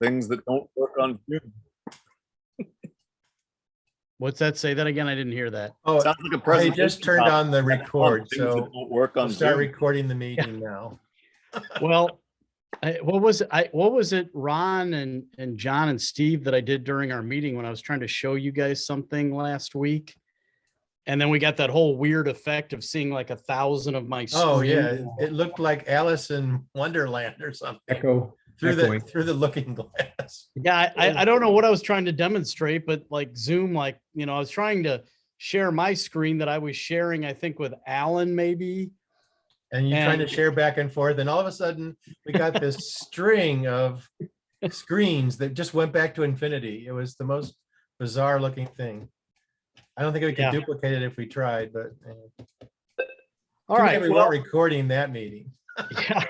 things that don't work on Zoom. What's that? Say that again. I didn't hear that. Oh, Sounds like a I presentation just turned on the topic. record, Things that so don't work on we'll start Zoom. recording the meeting now. Well, what was it, Ron and John and Steve, that I did during our meeting when I was trying to show you guys something last week? And then we got that whole weird effect of seeing like 1,000 of my screen. Oh, yeah, it looked like Alice in Wonderland or something Echo. through echoing. the looking glass. Yeah, I don't know what I was trying to demonstrate, but like Zoom, like, I was trying to share my screen that I was sharing, I think with Alan maybe. And you're trying to And- share back and forth, and all of a sudden we got this string of screens that just went back to infinity. It was the most bizarre looking thing. I don't think we could Yeah. duplicate it if we tried, but All too right. bad we weren't recording that meeting. Yeah.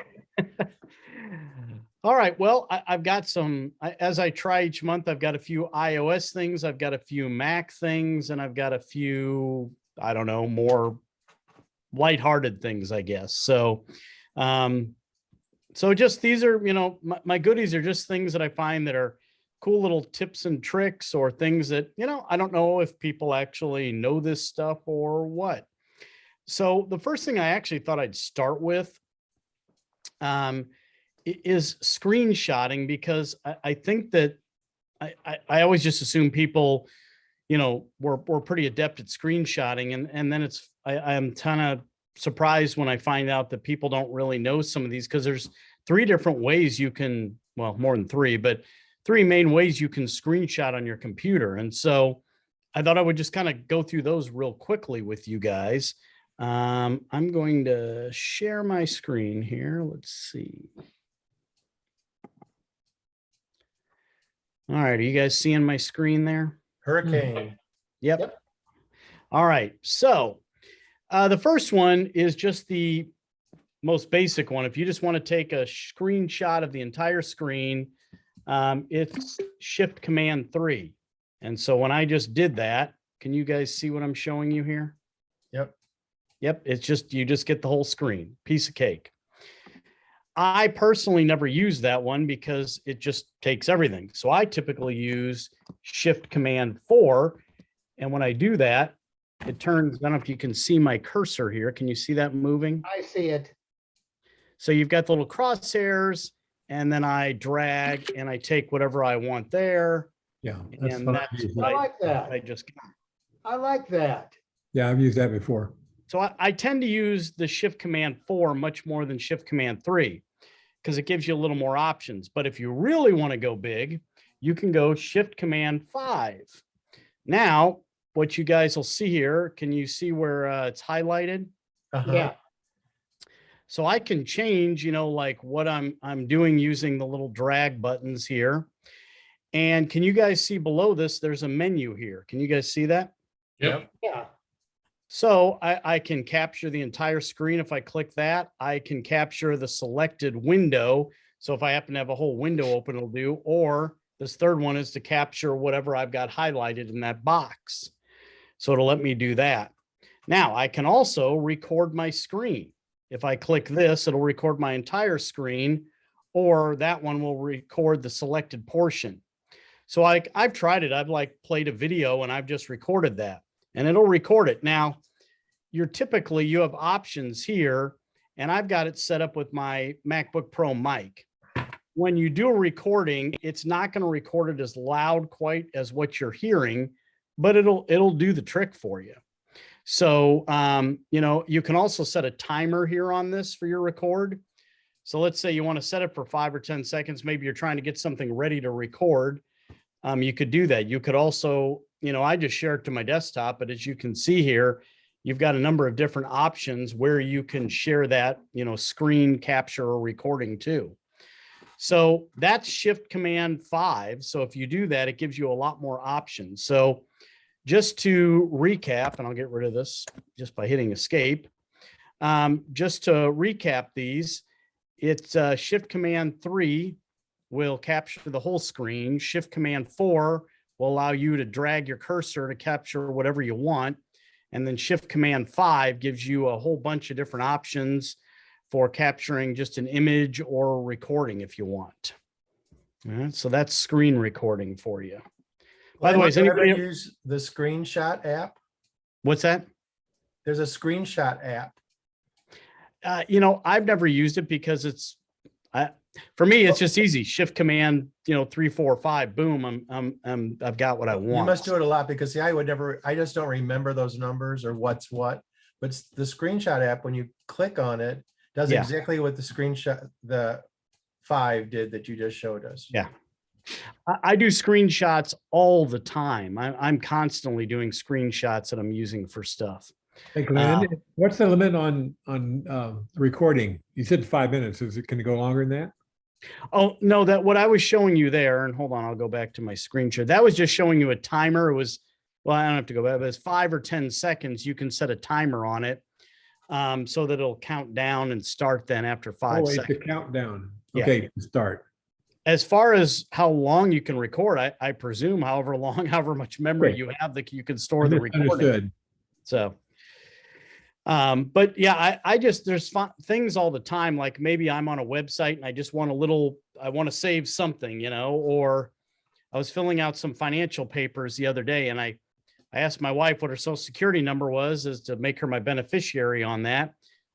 All right. Well, I've got as I try each month, I've got a few iOS things, I've got a few Mac things, and I've got a few, I don't know, more lighthearted things, I guess. So, just these are, my goodies are just things that I find that are cool little tips and tricks, or things that, I don't know if people actually know this stuff or what. So the first thing I actually thought I'd start with is screenshotting, because I think that I always just assume people, we're pretty adept at screenshotting, and then I am kind of surprised when I find out that people don't really know some of these, because there's 3 different ways you can, well, more than 3, but 3 main ways you can screenshot on your computer. And so I thought I would just kind of go through those real quickly with you guys. I'm going to share my screen here. Let's see. All right. Are you guys seeing my screen there? Hurricane. Yep. All right. So the first one is just the most basic one. If you just want to take a screenshot of the entire screen, it's Shift Command 3. And so when I just did that, can you guys see what I'm showing you here? Yep. Yep. It's just, you just get the whole screen, piece of cake. I personally never use that one because it just takes everything. So I typically use Shift Command 4. And when I do that, it turns, I don't know if you can see my cursor here. Can you see that moving? I see it. So you've got the little crosshairs, and then I drag and I take whatever I want there. Yeah, that's And fun. that's Easy. what I like that. I just, I like that. Yeah, I've used that before. so I tend to use the Shift Command 4 much more than Shift Command 3, because it gives you a little more options. But if you really want to go big, you can go Shift Command 5. Now, what you guys will see here, can you see where it's highlighted? Uh-huh. Yeah. So I can change, like what I'm doing using the little drag buttons here. And can you guys see below this, there's a menu here. Can you guys see that? Yep. Yeah. So I can capture the entire screen. If I click that, I can capture the selected window. So if I happen to have a whole window open, it'll do. Or this third one is to capture whatever I've got highlighted in that box. So it'll let me do that. Now I can also record my screen. If I click this, it'll record my entire screen, or that one will record the selected portion. So I've tried it. I've like played a video and I've just recorded that, and it'll record it. Now, you have options here, and I've got it set up with my MacBook Pro mic. When you do a recording, it's not going to record it as loud quite as what you're hearing, but it'll do the trick for you. So, you can also set a timer here on this for your record. So let's say you want to set it for 5 or 10 seconds. Maybe you're trying to get something ready to record. You could do that. You could also, I just share it to my desktop, but as you can see here, you've got a number of different options where you can share that, screen capture or recording too. So that's Shift Command 5. So if you do that, it gives you a lot more options. So just to recap, and I'll get rid of this just by hitting escape. Just to recap these, it's Shift Command 3 will capture the whole screen. Shift Command 4 will allow you to drag your cursor to capture whatever you want. And then Shift Command 5 gives you a whole bunch of different options for capturing just an image or recording if you want. So that's screen recording for you. By the way, Glenn, is do you ever anybody, use the screenshot app? what's that? There's a screenshot app. You know, I've never used it because it's, for me, it's just easy. Shift command, 3, 4, 5, boom. I've got what I want. You must do it a lot because see, I just don't remember those numbers or what's what. But the screenshot app, when you click on it, does Yeah. exactly what the 5 did that you just showed us. Yeah. I do screenshots all the time. I'm constantly doing screenshots that I'm using for stuff. Hey, Glenn, what's the limit on recording? You said 5 minutes. Can it go longer than that? Oh, no, that what I was showing you there, and hold on, I'll go back to my screen share. That was just showing you a timer. It was, well, I don't have to go back, but it's 5 or 10 seconds. You can set a timer on it so that it'll count down and start then after 5 Oh, it's a seconds. countdown. Yeah. Okay, start. As far as how long you can record, I presume however long, however much memory Okay. you have that you can store the recording. Understood. So, but yeah, I just, there's things all the time. Like maybe I'm on a website and I just want I want to save something, or I was filling out some financial papers the other day and I asked my wife what her social security number was as to make her my beneficiary on that,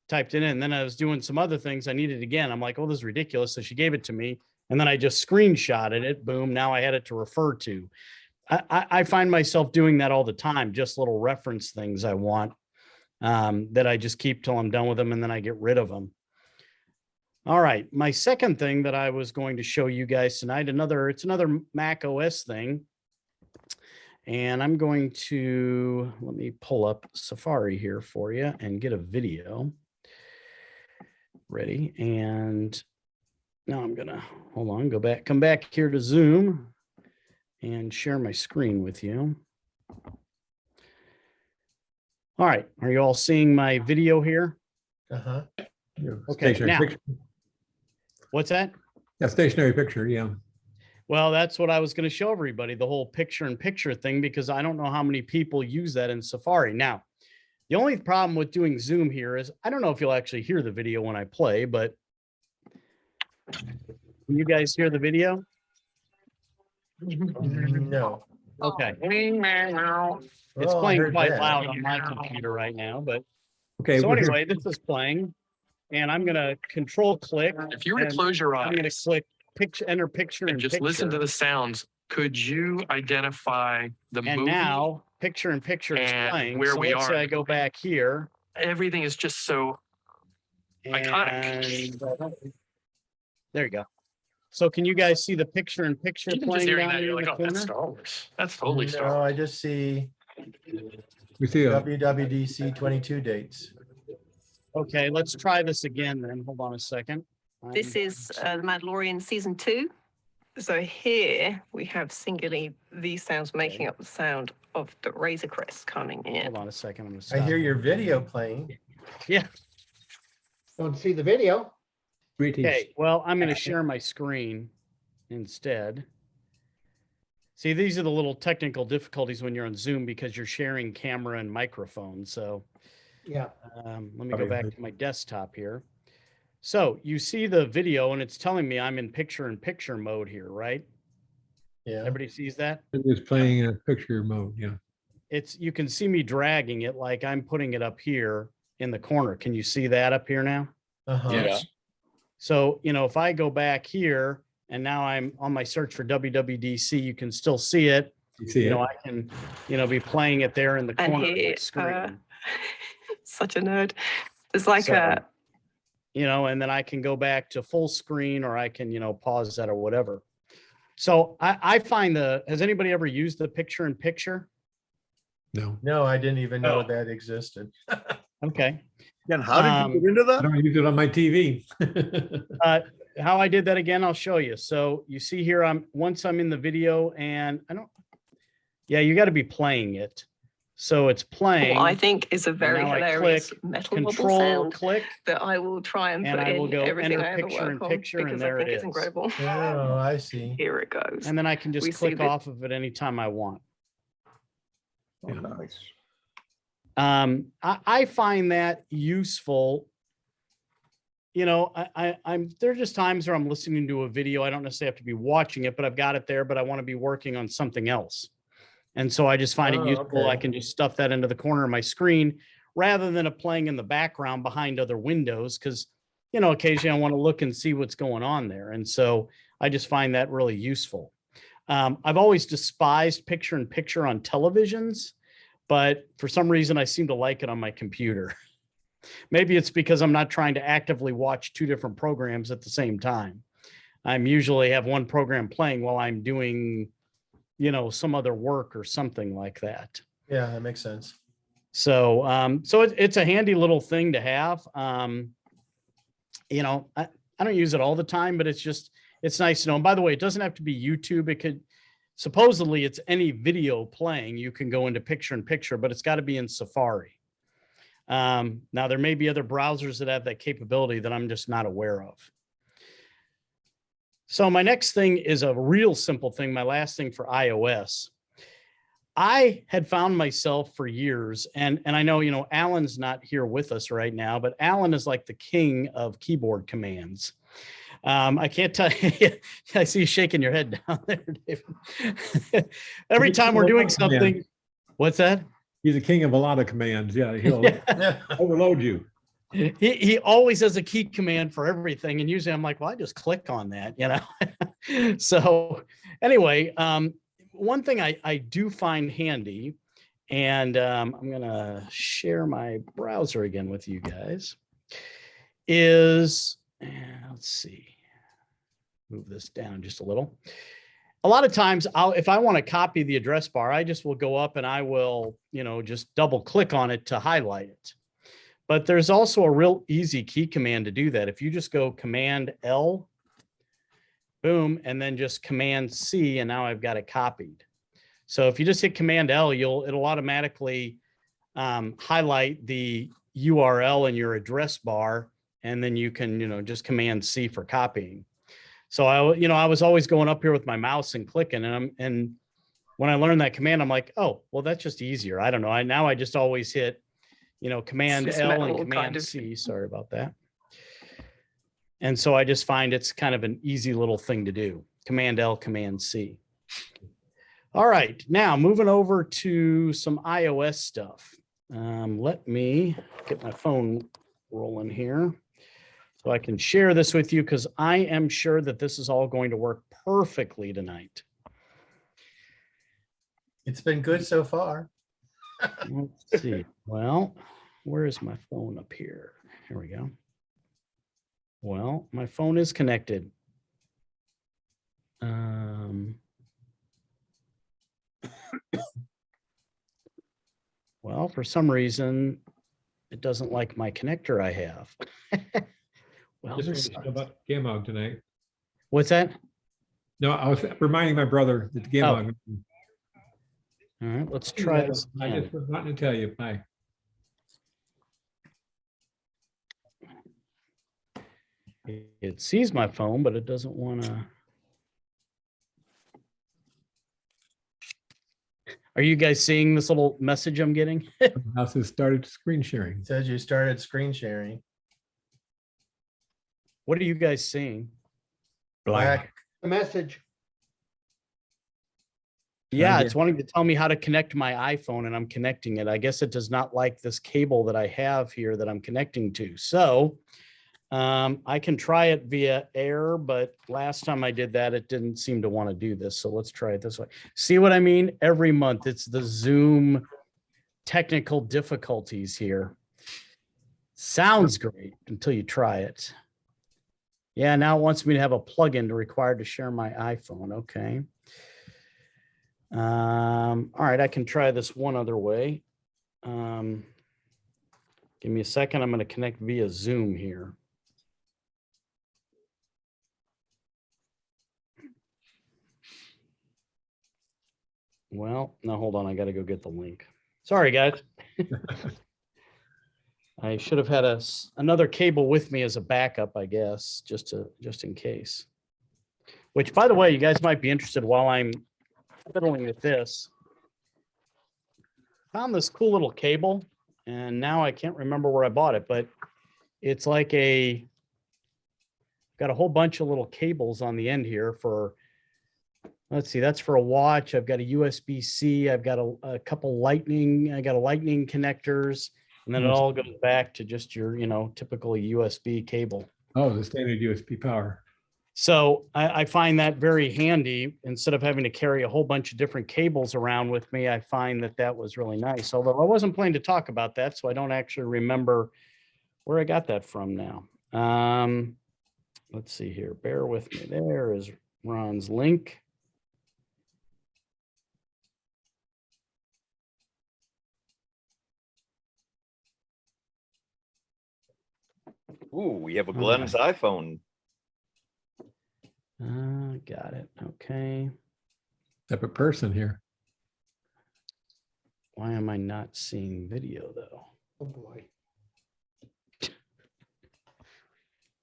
typed it in. And then I was doing some other things I needed again. I'm like, oh, this is ridiculous. So she gave it to me and then I just screenshotted it. Boom. Now I had it to refer to. I find myself doing that all the time. Just little reference things I want. That I just keep till I'm done with them and then I get rid of them. All right. My second thing that I was going to show you guys tonight, it's another Mac OS thing. And I'm going to, let me pull up Safari here for you and get a video ready. And now I'm gonna, hold on, come back here to Zoom and share my screen with you. All right, are you all seeing my video here? Uh-huh. Okay, Stationary now, picture. what's that? Yeah, stationary picture, yeah. Well, that's what I was going to show everybody, the whole picture-in-picture thing, because I don't know how many people use that in Safari. Now, the only problem with doing Zoom here is, I don't know if you'll actually hear the video when I play, but can you guys hear the video? No. Okay. It's Oh, I playing heard quite that. loud on my computer right now, but Okay. so we're here. anyway, this is playing and I'm going to control click. If you were to and close your I'm going to eyes click enter picture and in just picture. listen to the sounds, could you identify the And movie? now picture in picture is and playing. where So we let's are say in I the go back here Everything is just so iconic. and there you go. So can you guys see the picture in picture Even just playing hearing down that, here you're in like, the oh, that's corner? Star Wars. That's totally Star No, Wars. I just see We see a WWDC 22 dates. Okay, let's try this again then. Hold on a second. This is The Mandalorian season 2. So here we have singularly these sounds making up the sound of the Razor Crest coming in. Hold on a second. I'm gonna I stop. hear your video playing. Yeah. Don't see the video. Okay. Well, I'm going to share my screen instead. See, these are the little technical difficulties when you're on Zoom because you're sharing camera and microphone. So Yeah. let me go back to my desktop here. So you see the video and it's telling me I'm in picture-in-picture mode here, right? Yeah. Everybody sees that? It's playing in a picture mode, yeah. You can see me dragging it like I'm putting it up here in the corner. Can you see that up here now? Uh-huh. Yeah. So, if I go back here and now I'm on my search for WWDC, you can still see it. You see it? I can, be playing it there in the And corner of here, the screen. such a nerd. There's like So, and then I can go back to full screen or I can, pause that or whatever. So I find has anybody ever used the picture in picture? No. No, I didn't even know that existed. Okay. Again, how did you get into I that? don't use it on my TV. How I did that again, I'll show you. So you see here, once I'm in the video and you got to be playing it. So it's playing. what I think is a very now I hilarious click, metal wobble Control sound click, that I will try and and put I will in go everything enter I ever picture in work on picture, and because there I think it it's is. incredible. Oh, I see. Here it goes. and then I can just We see click the- off of it anytime I want. Oh, nice. I find that useful, I'm there are just times where I'm listening to a video. I don't necessarily have to be watching it, but I've got it there, but I want to be working on something else. And so I just find it Oh, useful. I okay. can just stuff that into the corner of my screen rather than it playing in the background behind other windows. Cause occasionally I want to look and see what's going on there. And so I just find that really useful. I've always despised picture in picture on televisions, but for some reason I seem to like it on my computer. Maybe it's because I'm not trying to actively watch two different programs at the same time. I'm usually have one program playing while I'm doing, some other work or something like that. Yeah, that makes sense. So, it's a handy little thing to have. I don't use it all the time, but it's nice to know. And by the way, it doesn't have to be YouTube. It could, supposedly it's any video playing. You can go into picture in picture, but it's got to be in Safari. Now there may be other browsers that have that capability that I'm just not aware of. So my next thing is a real simple thing. My last thing for iOS. I had found myself for years, and I know, Alan's not here with us right now, but Alan is like the king of keyboard commands. I can't tell you, I see you shaking your head down there, David. Every time we're doing something, what's that? He's a king of a lot of commands. Yeah, he'll Yeah. overload you. He always has a key command for everything. And usually I'm like, well, I just click on that, So anyway, one thing I do find handy, and I'm going to share my browser again with you guys, is, let's see, move this down just a little. A lot of times if I want to copy the address bar, I just will go up and I will, just double click on it to highlight it. But there's also a real easy key command to do that. If you just go Command L, boom, and then just Command C, and now I've got it copied. So if you just hit Command L, it'll automatically highlight the URL in your address bar, and then you can, just Command C for copying. So I was always going up here with my mouse and clicking, and when I learned that command, I'm like, oh, well, that's just easier. I don't know. Now I just always hit, Command Swiss L and metal Command kind of C. Sorry about that. And so I just find it's kind of an easy little thing to do. Command L, Command C. All right, now moving over to some iOS stuff. Let me get my phone rolling here so I can share this with you, because I am sure that this is all going to work perfectly tonight. It's been good so far. Let's see. Well, where is my phone up here? Here we go. Well, my phone is connected. Well, for some reason, it doesn't like my connector I have. Well, Just this wanted to know about GAMUG tonight. what's that? No, I was reminding my brother that GAMUG. All right, let's try this I again. just forgot to tell you. Bye. It sees my phone, but it doesn't want to. Are you guys seeing this little message I'm getting? House has started screen sharing. It says you started screen sharing. What are you guys seeing? Black. The message. Yeah, get- it's wanting to tell me how to connect my iPhone, and I'm connecting it. I guess it does not like this cable that I have here that I'm connecting to. So I can try it via air, but last time I did that, it didn't seem to want to do this. So let's try it this way. See what I mean? Every month, it's the Zoom technical difficulties here. Sounds great until you try it. Yeah, now it wants me to have a plugin to require to share my iPhone. Okay. All right, I can try this one other way. Give me a second. I'm going to connect via Zoom here. Well, no, hold on. I got to go get the link. Sorry, guys. I should have had another cable with me as a backup, I guess, just in case. Which, by the way, you guys might be interested while I'm fiddling with this. Found this cool little cable, and now I can't remember where I bought it, but it's like a got a whole bunch of little cables on the end here for, let's see, that's for a watch. I've got a USB-C. I've got a couple lightning. I got a lightning connectors, and then it all goes back to just your, typical USB cable. Oh, the standard USB power. So I find that very handy. Instead of having to carry a whole bunch of different cables around with me, I find that was really nice. Although I wasn't planning to talk about that, so I don't actually remember where I got that from now. Let's see here. Bear with me. There is Ron's link. Ooh, we have a Glenn's iPhone. Got it. Okay. Separate person here. Why am I not seeing video though? Oh, boy.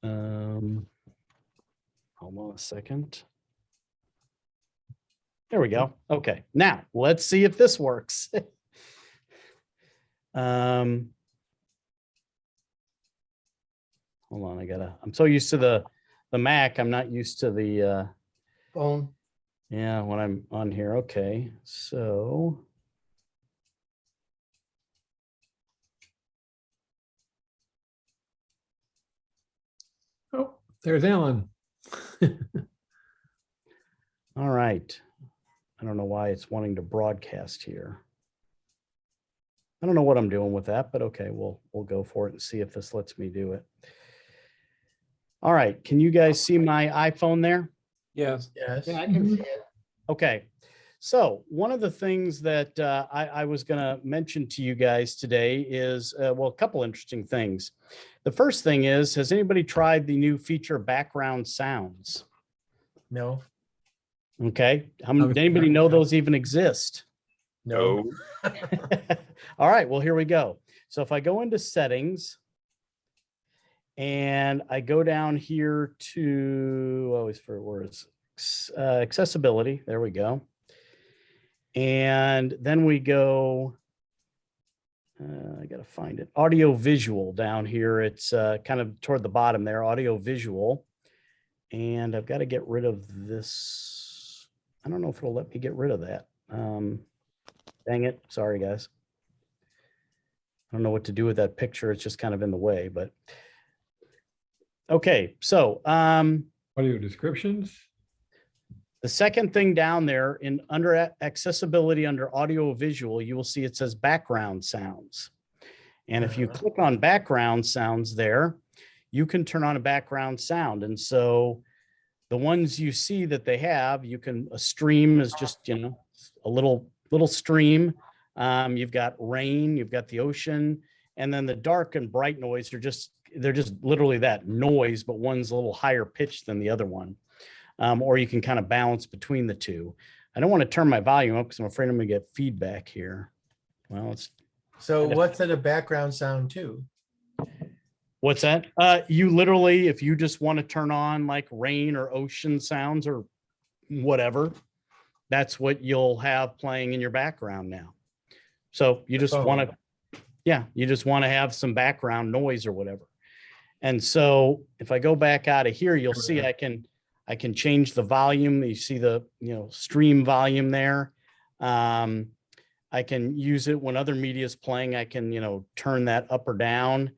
Hold on a second. There we go. Okay. Now let's see if this works. Hold on. I'm so used to the Mac. I'm not used to the, Phone. yeah, when I'm on here. Okay. So. Oh, there's Alan. All right. I don't know why it's wanting to broadcast here. I don't know what I'm doing with that, but okay, we'll go for it and see if this lets me do it. All right. Can you guys see my iPhone there? Yes. Yeah, I can see it. Okay. So one of the things that I was going to mention to you guys today is, well, a couple interesting things. The first thing is, has anybody tried the new feature background sounds? No. Okay. Anybody know those even exist? No. All right. Well, here we go. So if I go into settings and I go down here to, accessibility. There we go. And then we go, I got to find it, audio visual down here. It's kind of toward the bottom there, audio visual. And I've got to get rid of this. I don't know if it'll let me get rid of that. Dang it. Sorry, guys. I don't know what to do with that picture. It's just kind of in the way, but okay. So, Audio descriptions. the second thing down there under accessibility, under audio visual, you will see it says background sounds. And if you click on background sounds there, you can turn on a background sound. And so the ones you see that they have, a stream is just, a little stream. You've got rain, you've got the ocean, and then the dark and bright noise they're just literally that noise, but one's a little higher pitched than the other one. Or you can kind of balance between the two. I don't want to turn my volume up because I'm afraid I'm going to get feedback here. Well, So what's it a background sound to? what's that? You literally, if you just want to turn on like rain or ocean sounds or whatever, that's what you'll have playing in your background now. So you just want to have some background noise or whatever. And so if I go back out of here, you'll see I can change the volume. You see the, stream volume there. I can use it when other media is playing. I can, turn that up or down.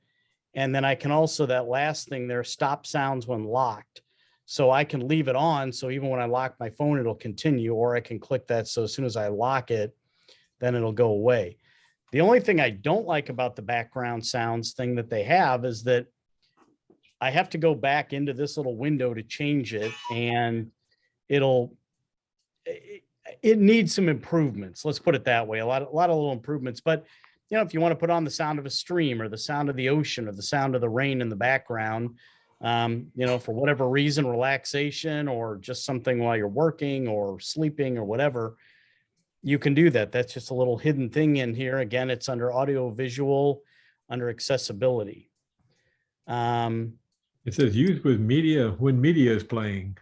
And then I can also, that last thing there, stop sounds when locked. So I can leave it on. So even when I lock my phone, it'll continue, or I can click that. So as soon as I lock it, then it'll go away. The only thing I don't like about the background sounds thing that they have is that I have to go back into this little window to change it, and it needs some improvements. Let's put it that way. A lot of little improvements, but if you want to put on the sound of a stream or the sound of the ocean or the sound of the rain in the background, for whatever reason, relaxation or just something while you're working or sleeping or whatever, you can do that. That's just a little hidden thing in here. Again, it's under audio visual, under accessibility. It says used with media when media is playing.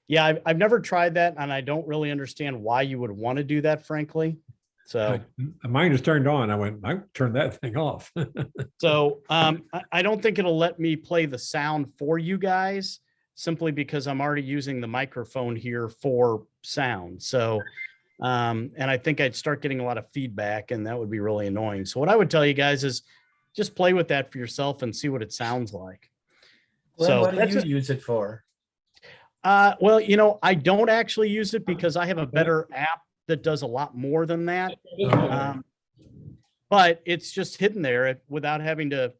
Yeah, I've never tried that, and I don't really understand why you would want to do that, frankly. So, Mine is turned on. I went, I turned that thing off. I don't think it'll let me play the sound for you guys simply because I'm already using the microphone here for sound. So, and I think I'd start getting a lot of feedback and that would be really annoying. So what I would tell you guys is just play with that for yourself and see what it sounds like. Glenn, So what do that's you just, use it for? well, you know, I don't actually use it because I have a better app that does a lot more than that. But it's just hidden there without having to,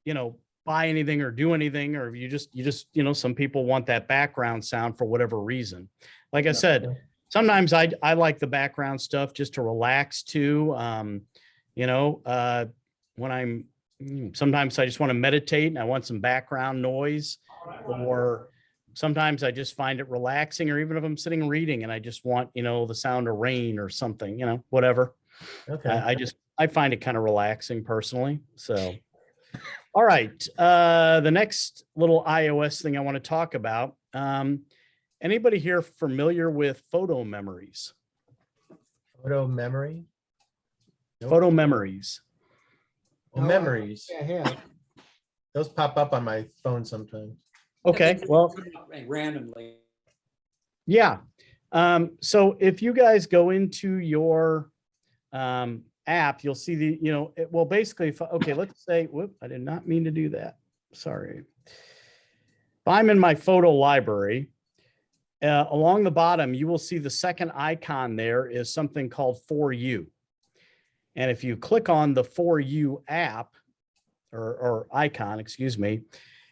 you know, buy anything or do anything, or you just, you know, some people want that background sound for whatever reason. Like I said, sometimes I like the background stuff just to relax too. You know, when sometimes I just want to meditate and I want some background noise, or sometimes I just find it relaxing, or even if I'm sitting reading and I just want, you know, the sound of rain or something, you know, whatever. Okay. I find it kind of relaxing personally. So, all right. The next little iOS thing I want to talk about. Anybody here familiar with photo memories? Photo memory? Nope. Photo memories. Well, memories. I have. Those pop up on my phone sometimes. Okay. Well, randomly. yeah. So if you guys go into your app, you'll see the, you know, well, basically, okay, let's say, whoop, I did not mean to do that. Sorry. If I'm in my photo library, along the bottom, you will see the second icon there is something called For You. And if you click on the For You app or icon, excuse me,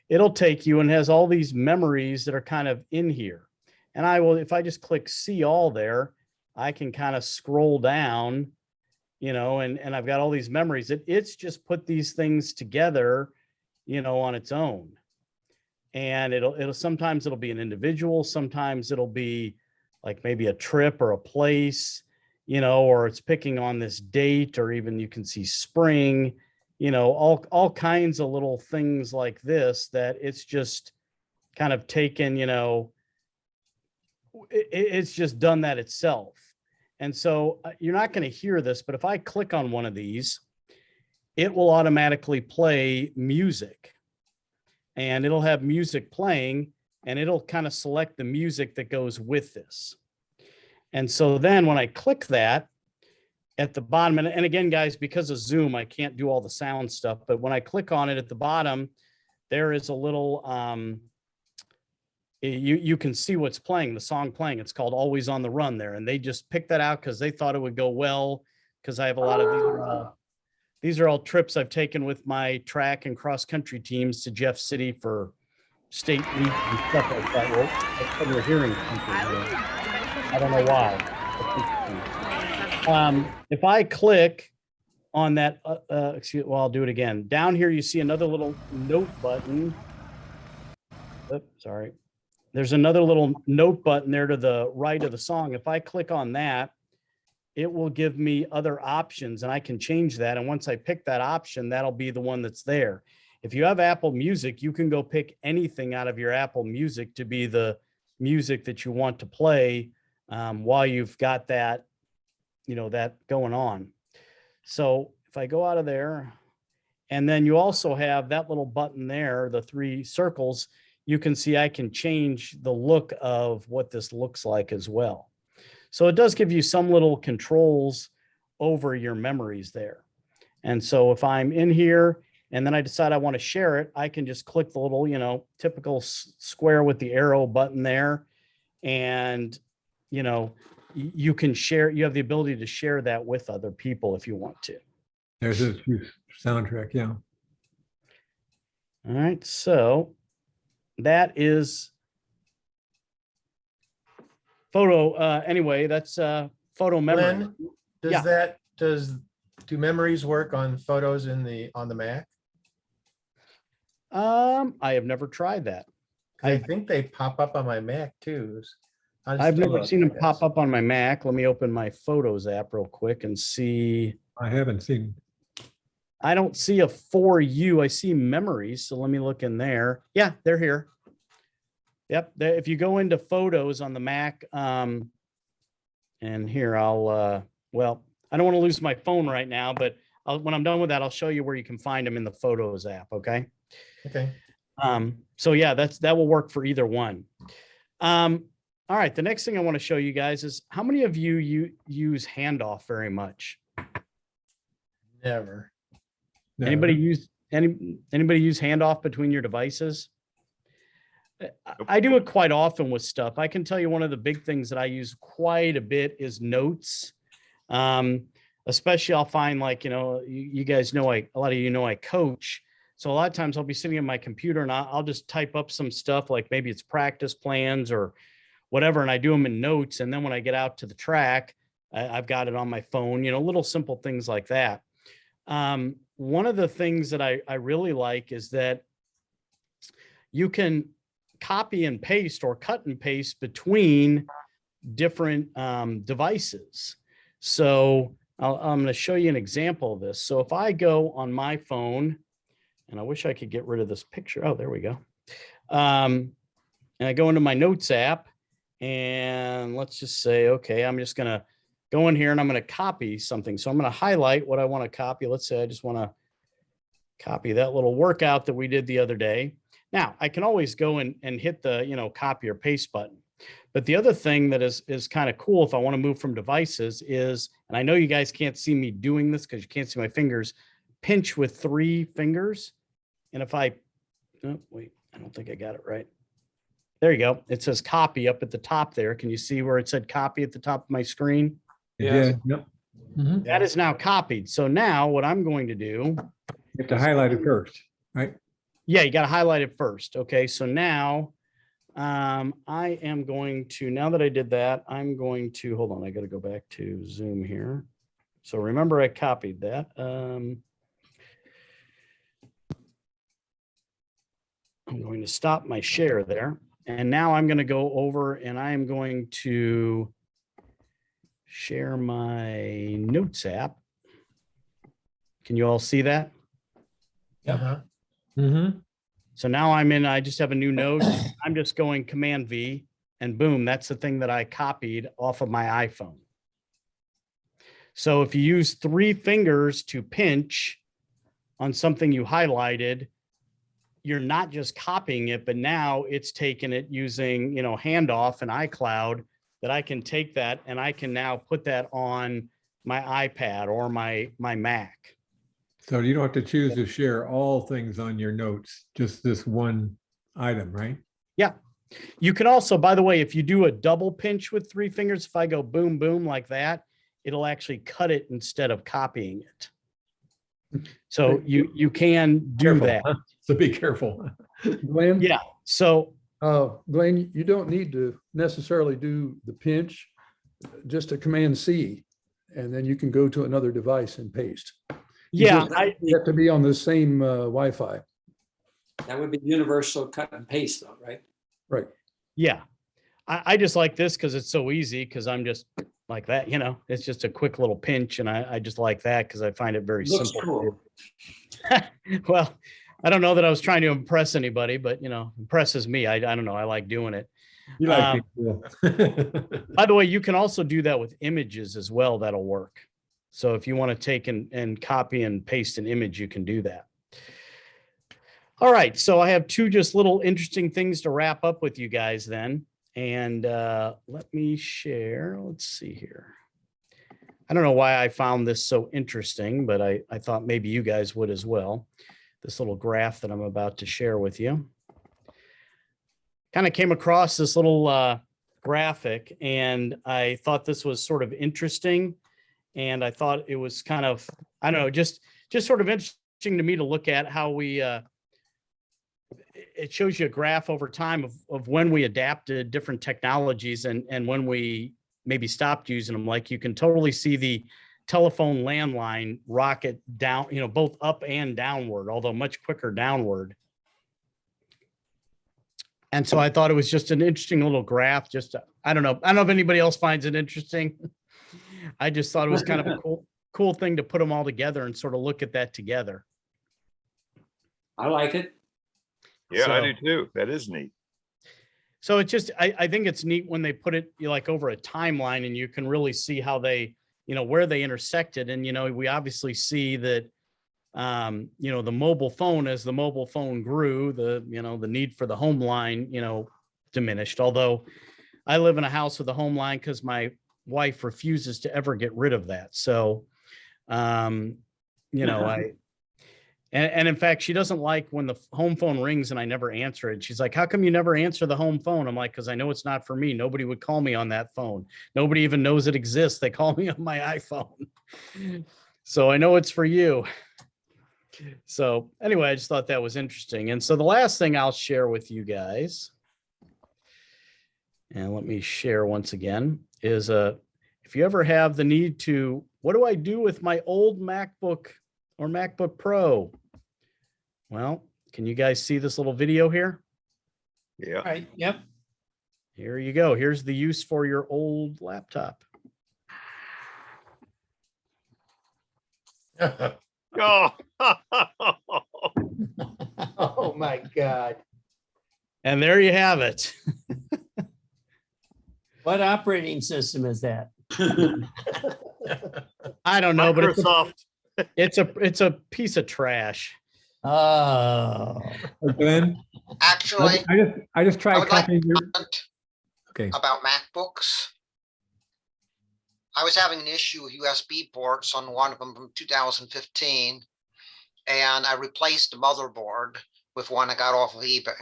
it'll take you and has all these memories that are kind of in here. And I will, if I just click see all there, I can kind of scroll down, you know, and I've got all these memories. It's just put these things together, you know, on its own. And it'll sometimes it'll be an individual, sometimes it'll be like maybe a trip or a place, you know, or it's picking on this date, or even you can see spring, you know, all kinds of little things like this that it's just kind of taken, you know, it's just done that itself. And so you're not going to hear this, but if I click on one of these, it will automatically play music, and it'll have music playing, and it'll kind of select the music that goes with this. And so then when I click that at the bottom, and again, guys, because of Zoom, I can't do all the sound stuff, but when I click on it at the bottom, there is a little, you can see what's playing, the song playing. It's called Always on the Run there. And they just picked that out because they thought it would go well, because I have a lot of these are all trips I've taken with my track and cross country teams to Jeff City for state meets and stuff like that. Well, that's what we're hearing something here. I don't know why. If I click on that, excuse, well, I'll do it again. Down here, you see another little note button. Oops, sorry. There's another little note button there to the right of the song. If I click on that, it will give me other options, and I can change that. And once I pick that option, that'll be the one that's there. If you have Apple Music, you can go pick anything out of your Apple Music to be the music that you want to play while you've got that, you know, that going on. So if I go out of there, and then you also have that little button there, the 3 circles, you can see I can change the look of what this looks like as well. So it does give you some little controls over your memories there. And so if I'm in here and then I decide I want to share it, I can just click the little, you know, typical square with the arrow button there. And, you know, you can share, you have the ability to share that with other people if you want to. There's a soundtrack, yeah. All right, so that is photo. Anyway, that's photo memory. Glenn, do memories work on photos on the Mac? I have never tried that. I think they pop up on my Mac too. I've never seen them pop up on my Mac. Let me open my Photos app real quick and see. I haven't seen. I don't see a For You. I see memories. So let me look in there. Yeah, they're here. Yep. If you go into Photos on the Mac, and here I'll, well, I don't want to lose my phone right now, but when I'm done with that, I'll show you where you can find them in the Photos app. Okay. Okay. So yeah, that will work for either one. All right. The next thing I want to show you guys is how many of you use handoff very much? Never. No. Anybody use handoff between your devices? I do it quite often with stuff. I can tell you one of the big things that I use quite a bit is notes. Especially I'll find like, you guys know, a lot of you know I coach. So a lot of times I'll be sitting at my computer and I'll just type up some stuff, like maybe it's practice plans or whatever, and I do them in notes. And then when I get out to the track, I've got it on my phone, little simple things like that. One of the things that I really like is that you can copy and paste or cut and paste between different devices. So I'm going to show you an example of this. So if I go on my phone, and I wish I could get rid of this picture. Oh, there we go. And I go into my notes app, and let's just say, okay, I'm just going to go in here and I'm going to copy something. So I'm going to highlight what I want to copy. Let's say I just want to copy that little workout that we did the other day. Now I can always go and hit the, copy or paste button. But the other thing that is kind of cool if I want to move from devices is, and I know you guys can't see me doing this because you can't see my fingers, pinch with 3 fingers. And if I, oh, wait, I don't think I got it right. There you go. It says copy up at the top there. Can you see where it said copy at the top of my screen? Yeah. Yep. Mhm. That is now copied. So now what I'm going to do, You have to highlight it first, right? yeah, you got to highlight it first. Okay. So now I am going to, now that I did that, I'm going to, hold on, I got to go back to Zoom here. So remember I copied that. I'm going to stop my share there. And now I'm going to go over and I am going to share my notes app. Can you all see that? Uh-huh. Mm-hmm. So now I just have a new note. I'm just going Command V and boom, that's the thing that I copied off of my iPhone. So if you use 3 fingers to pinch on something you highlighted, you're not just copying it, but now it's taking it using, handoff and iCloud, that I can take that and I can now put that on my iPad or my Mac. So you don't have to choose to share all things on your notes, just this one item, right? Yeah. You can also, by the way, if you do a double pinch with 3 fingers, if I go boom, boom like that, it'll actually cut it instead of copying it. So you can do Careful, that. huh? So be careful. Glenn? Yeah. So Glenn, you don't need to necessarily do the pinch, just a Command C, and then you can go to another device and paste. You yeah, just have to be on the same Wi-Fi. That would be universal cut and paste though, right? Right. yeah. I just like this because it's so easy because I'm just like that, it's just a quick little pinch. And I just like that because I find it very Looks simple. cool. Well, I don't know that I was trying to impress anybody, but impresses me. I don't know. I like doing it. You like being cool. By the way, you can also do that with images as well. That'll work. So if you want to take and copy and paste an image, you can do that. All right. So I have 2 just little interesting things to wrap up with you guys then. And let me share. Let's see here. I don't know why I found this so interesting, but I thought maybe you guys would as well. This little graph that I'm about to share with you. Kind of came across this little graphic and I thought this was sort of interesting. And I thought it was kind of, I don't know, just sort of interesting to me to look at how we, it shows you a graph over time of when we adapted different technologies and when we maybe stopped using them. Like you can totally see the telephone landline rocket down, both up and downward, although much quicker downward. And so I thought it was just an interesting little graph. I don't know if anybody else finds it interesting. I just thought it was kind of a cool thing to put them all together and sort of look at that together. I like it. Yeah, So- I do too. That is neat. So it's just, I think it's neat when they put it like over a timeline and you can really see how they, where they intersected. And, we obviously see that, the mobile phone, as the mobile phone grew, the need for the home line, diminished. Although I live in a house with a home line because my wife refuses to ever get rid of that. So, and in fact, she doesn't like when the home phone rings and I never answer it. She's like, how come you never answer the home phone? I'm like, because I know it's not for me. Nobody would call me on that phone. Nobody even knows it exists. They call me on my iPhone. So I know it's for you. So anyway, I just thought that was interesting. And so the last thing I'll share with you guys, and let me share once again, is if you ever have the need to, what do I do with my old MacBook or MacBook Pro? Well, can you guys see this little video here? Yeah. Right, yep. Here you go. Here's the use for your old laptop. Oh. Oh, my God. And there you have it. What operating system is that? I don't know, but Microsoft. it's a piece of trash. Oh, Glenn, Actually, I just I tried would like copying your, to comment okay. about MacBooks. I was having an issue with USB ports on one of them from 2015, and I replaced the motherboard with one I got off of eBay.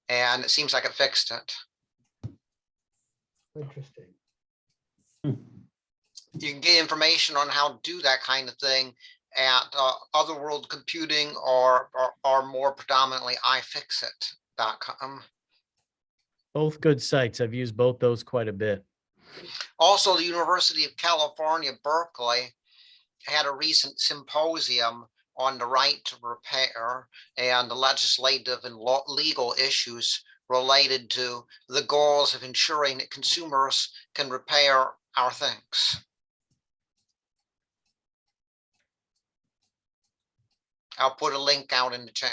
And it seems like it fixed it. Interesting. You can get information on how to do that kind of thing at Otherworld Computing or more predominantly iFixit.com. Both good sites. I've used both those quite a bit. Also, the University of California, Berkeley had a recent symposium on the right to repair and the legislative and legal issues related to the goals of ensuring that consumers can repair our things. I'll put a link out in the chat.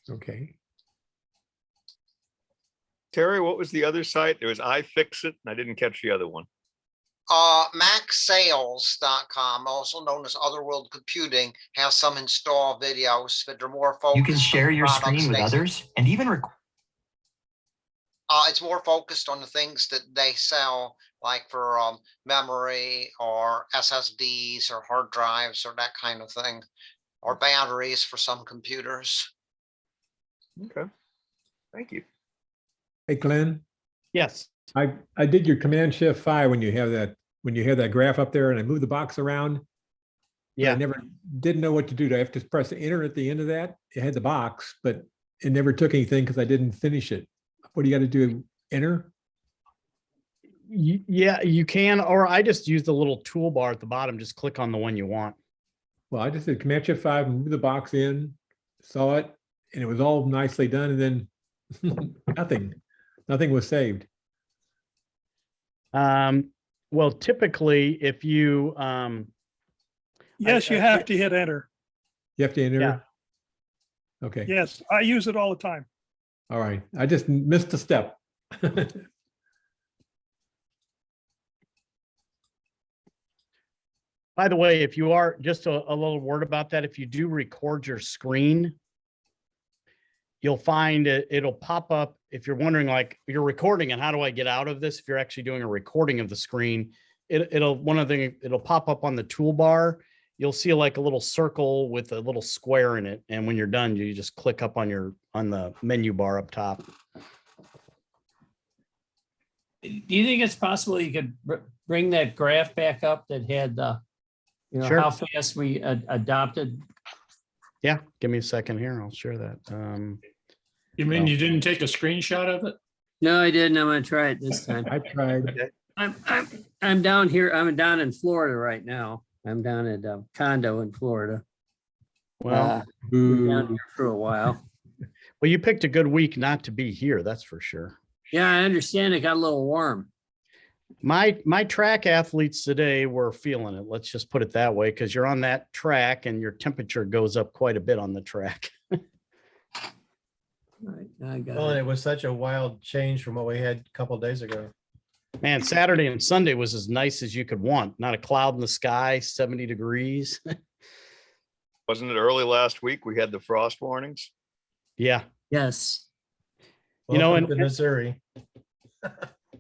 Okay. Terry, what was the other site? There was iFixit, and I didn't catch the other one. MacSales.com, also known as Otherworld Computing, has some install videos that are more focused. You can share on your screen products with they- others and even record. It's more focused on the things that they sell, like for memory or SSDs or hard drives or that kind of thing, or batteries for some computers. Okay. Thank you. Hey, Glenn, Yes. I did your Command-Shift-5 when you have that graph up there and I moved the box around. But Yeah. I never didn't know what to do. Do I have to press enter at the end of that? It had the box, but it never took anything because I didn't finish it. What do you got to do? Enter? Yeah, you can, or I just use the little toolbar at the bottom. Just click on the one you want. Well, I just did Command-Shift-5, moved the box in, saw it, and it was all nicely done. And then nothing was saved. Well, typically, if you Yes, you have to hit enter. You have to enter? Yeah. Okay. Yes, I use it all the time. All right. I just missed a step. By the way, if you are, just a little word about that, if you do record your screen, you'll find it'll pop up. If you're wondering, like, you're recording and how do I get out of this? If you're actually doing a recording of the screen, it'll pop up on the toolbar. You'll see like a little circle with a little square in it. And when you're done, you just click up on the menu bar up top. do you think it's possible you could bring that graph back up that had Sure. how fast we adopted? Yeah, give me a second here. I'll share that. You mean you didn't take a screenshot of it? No, I didn't. I'm gonna try it this time. I tried. I'm down here. I'm down in Florida right now. I'm down at a condo in Florida. Well, Been down here for a while. well, you picked a good week not to be here. That's for sure. Yeah, I understand. It got a little warm. My track athletes today were feeling it. Let's just put it that way, because you're on that track and your temperature goes up quite a bit on the track. Right, I got Well, and it. it was such a wild change from what we had a couple of days ago. Man, Saturday and Sunday was as nice as you could want. Not a cloud in the sky, 70 degrees. Wasn't it early last week? We had the frost warnings. Yeah. Yes. You know, Welcome and- to Missouri.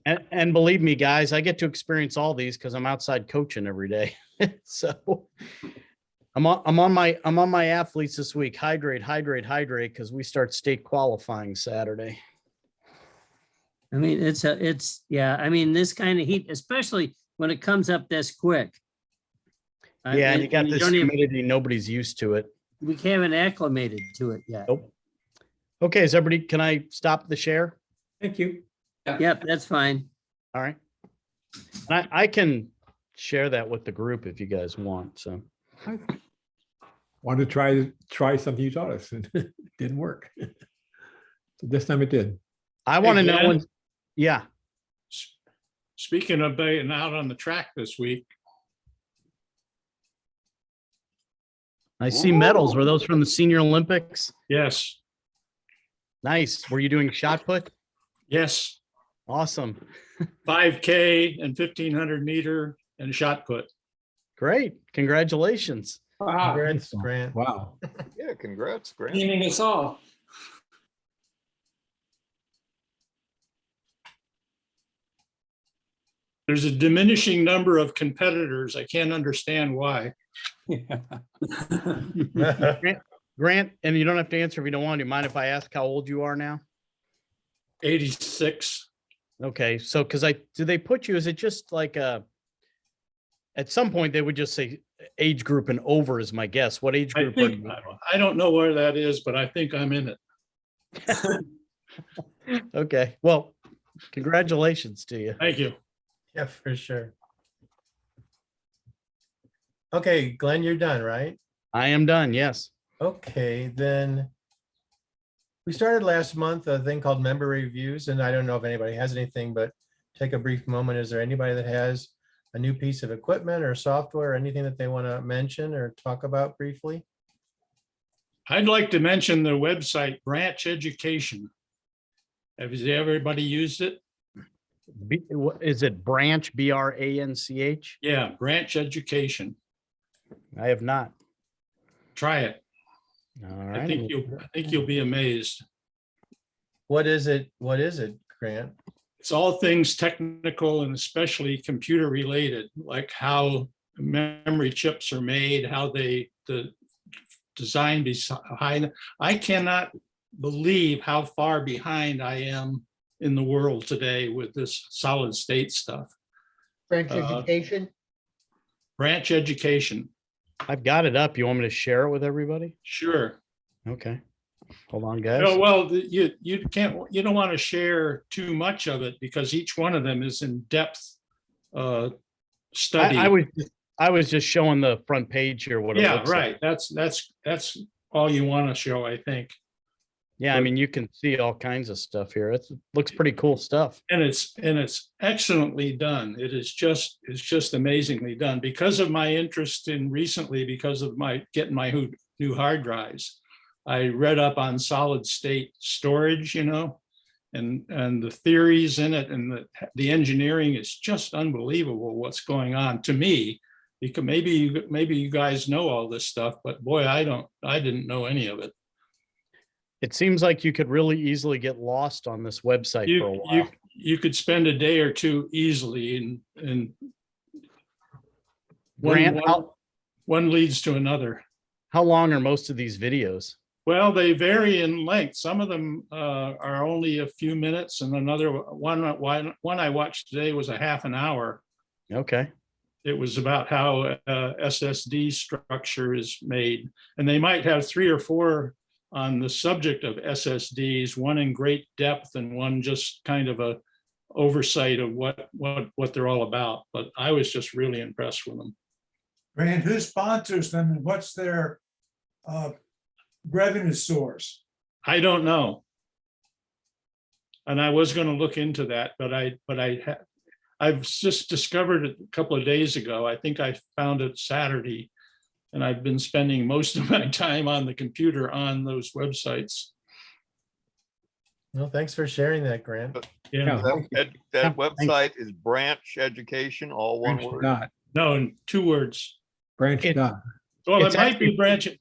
And believe me, guys, I get to experience all these because I'm outside coaching every day. So I'm on my athletes this week. Hydrate, because we start state qualifying Saturday. I mean, yeah, I mean, this kind of heat, especially when it comes up this quick. Yeah, and you got this don't even- humidity, nobody's used to it. We haven't acclimated to it yet. Nope. Okay, is everybody, can I stop the share? Thank you. Yep, that's fine. All right. I can share that with the group if you guys want, so. Wanted to try something you taught us and it didn't work. So this time it did. I want to know Glenn? when, yeah, Speaking of being out on the track this week, I see medals. Were those from the Senior Olympics? yes, Nice. Were you doing shot put? yes, Awesome. 5K and 1500 meter and shot put. Great. Congratulations. Congrats, Grant. Wow. Yeah, congrats, Grant. Meaning us all. There's a diminishing number of competitors. I can't understand why. Grant, and you don't have to answer if you don't want. Do you mind if I ask how old you are now? 86. Okay, so do they put you, is it just like at some point they would just say age group and over is my guess. What age I group are think, you? I don't know where that is, but I think I'm in it. Okay, well, congratulations to you. Thank you. Yeah, for sure. Okay, Glenn, you're done, right? I am done, yes. Okay, then we started last month a thing called member reviews, and I don't know if anybody has anything, but take a brief moment. Is there anybody that has a new piece of equipment or software or anything that they want to mention or talk about briefly? I'd like to mention the website Branch Education. Has everybody used it? Is it Branch, BRANCH? Yeah, Branch Education. I have not. Try it. All I right. think you'll be amazed. What is it? What is it, Grant? It's all things technical and especially computer related, like how memory chips are made, how the design behind. I cannot believe how far behind I am in the world today with this solid state stuff. French education? Branch Education. I've got it up. You want me to share it with everybody? Sure. Okay. Hold on, guys. No, well, you don't want to share too much of it because each one of them is in depth study. I was just showing the front page here. What it Yeah, looks like. right. That's all you want to show, I think. Yeah, I mean, you can see all kinds of stuff here. It looks pretty cool stuff. And it's excellently done. It's just amazingly done because of my interest in recently, because of my getting my new hard drives. I read up on solid state storage, and the theories in it and the engineering is just unbelievable what's going on to me. Because maybe you guys know all this stuff, but boy, I didn't know any of it. It seems like you could really easily get lost on this website for a while. You could spend a day or two easily and Grant, one leads to another. How long are most of these videos? Well, they vary in length. Some of them are only a few minutes, and another one I watched today was a half an hour. Okay. It was about how SSD structure is made, and they might have 3 or 4 on the subject of SSDs, one in great depth and one just kind of a oversight of what they're all about. But I was just really impressed with them. Grant, who sponsors them and what's their revenue source? I don't know. And I was going to look into that, but I've just discovered it a couple of days ago. I think I found it Saturday, and I've been spending most of my time on the computer on those websites. Well, thanks for sharing that, Grant. Yeah, That website is Branch Education, all one Branch word. dot, no, 2 words. branch It's- dot. Well, It's it might be actually-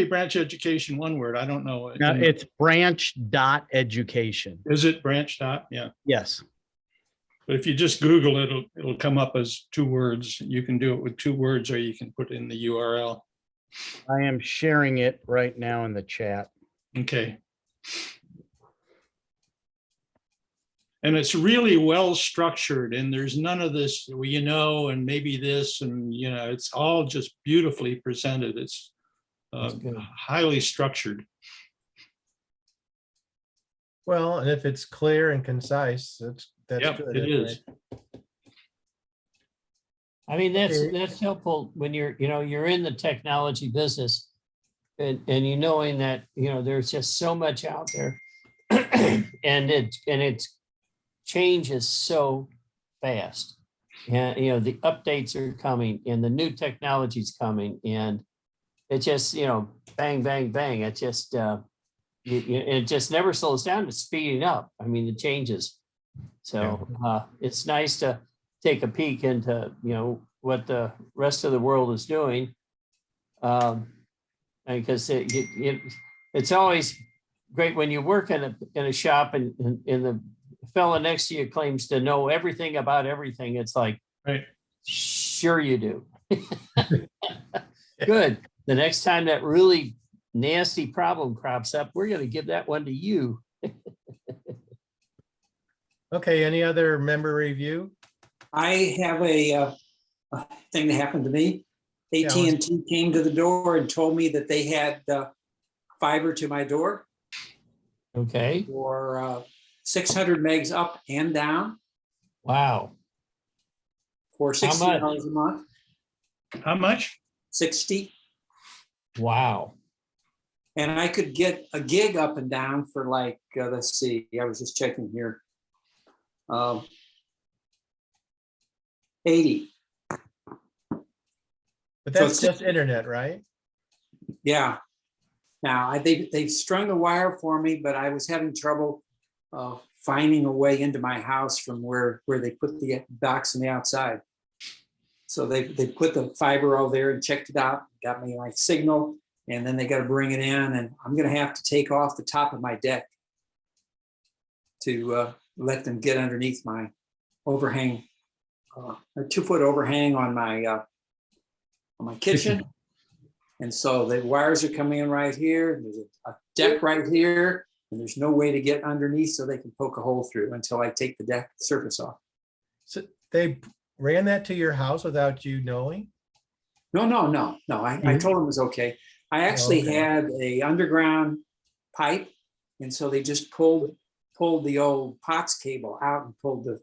branch education, 1 word. I don't know. No, it's branch.education. Is it branch dot? Yeah. Yes. But if you just Google it, it'll come up as 2 words. You can do it with 2 words, or you can put in the URL. I am sharing it right now in the chat. Okay. And it's really well structured, and there's none of this, well, you know, and maybe this, and, you know, it's all just beautifully presented. It's good. highly structured. Well, and if it's clear and concise, that's Yep, good. it is. I mean, Okay. that's helpful when you're in the technology business and you knowing that, there's just so much out there. and it's changes so fast. And, the updates are coming and the new technology's coming and it just, bang, bang, bang. It just, it just never slows down. It's speeding up. I mean, the changes. So it's nice to take a peek into, what the rest of the world is doing. Because it's always great when you work in a shop and the fella next to you claims to know everything about everything. It's like, right. Sure you do. Good. The next time that really nasty problem crops up, we're going to give that one to you. Okay, any other member review? I have a thing that happened to me. Yeah, AT&T came to the door and told me that they had fiber to my door Okay. for 600 megs up and down Wow. for How much? $60 a month. How much? 60. Wow. And I could get a gig up and down for like, let's see, I was just checking here. 80. But So that's it's- just internet, right? Yeah. Now, they've strung the wire for me, but I was having trouble finding a way into my house from where they put the box on the outside. So they put the fiber over there and checked it out, got me my signal, and then they got to bring it in, and I'm going to have to take off the top of my deck to let them get underneath my overhang, a 2-foot overhang on my kitchen. And so the wires are coming in right here. There's a deck right here, and there's no way to get underneath so they can poke a hole through until I take the deck surface off. So they ran that to your house without you knowing? No. I told them it was okay. I actually Okay. had a underground pipe, and so they just pulled the old POTS cable out and pulled the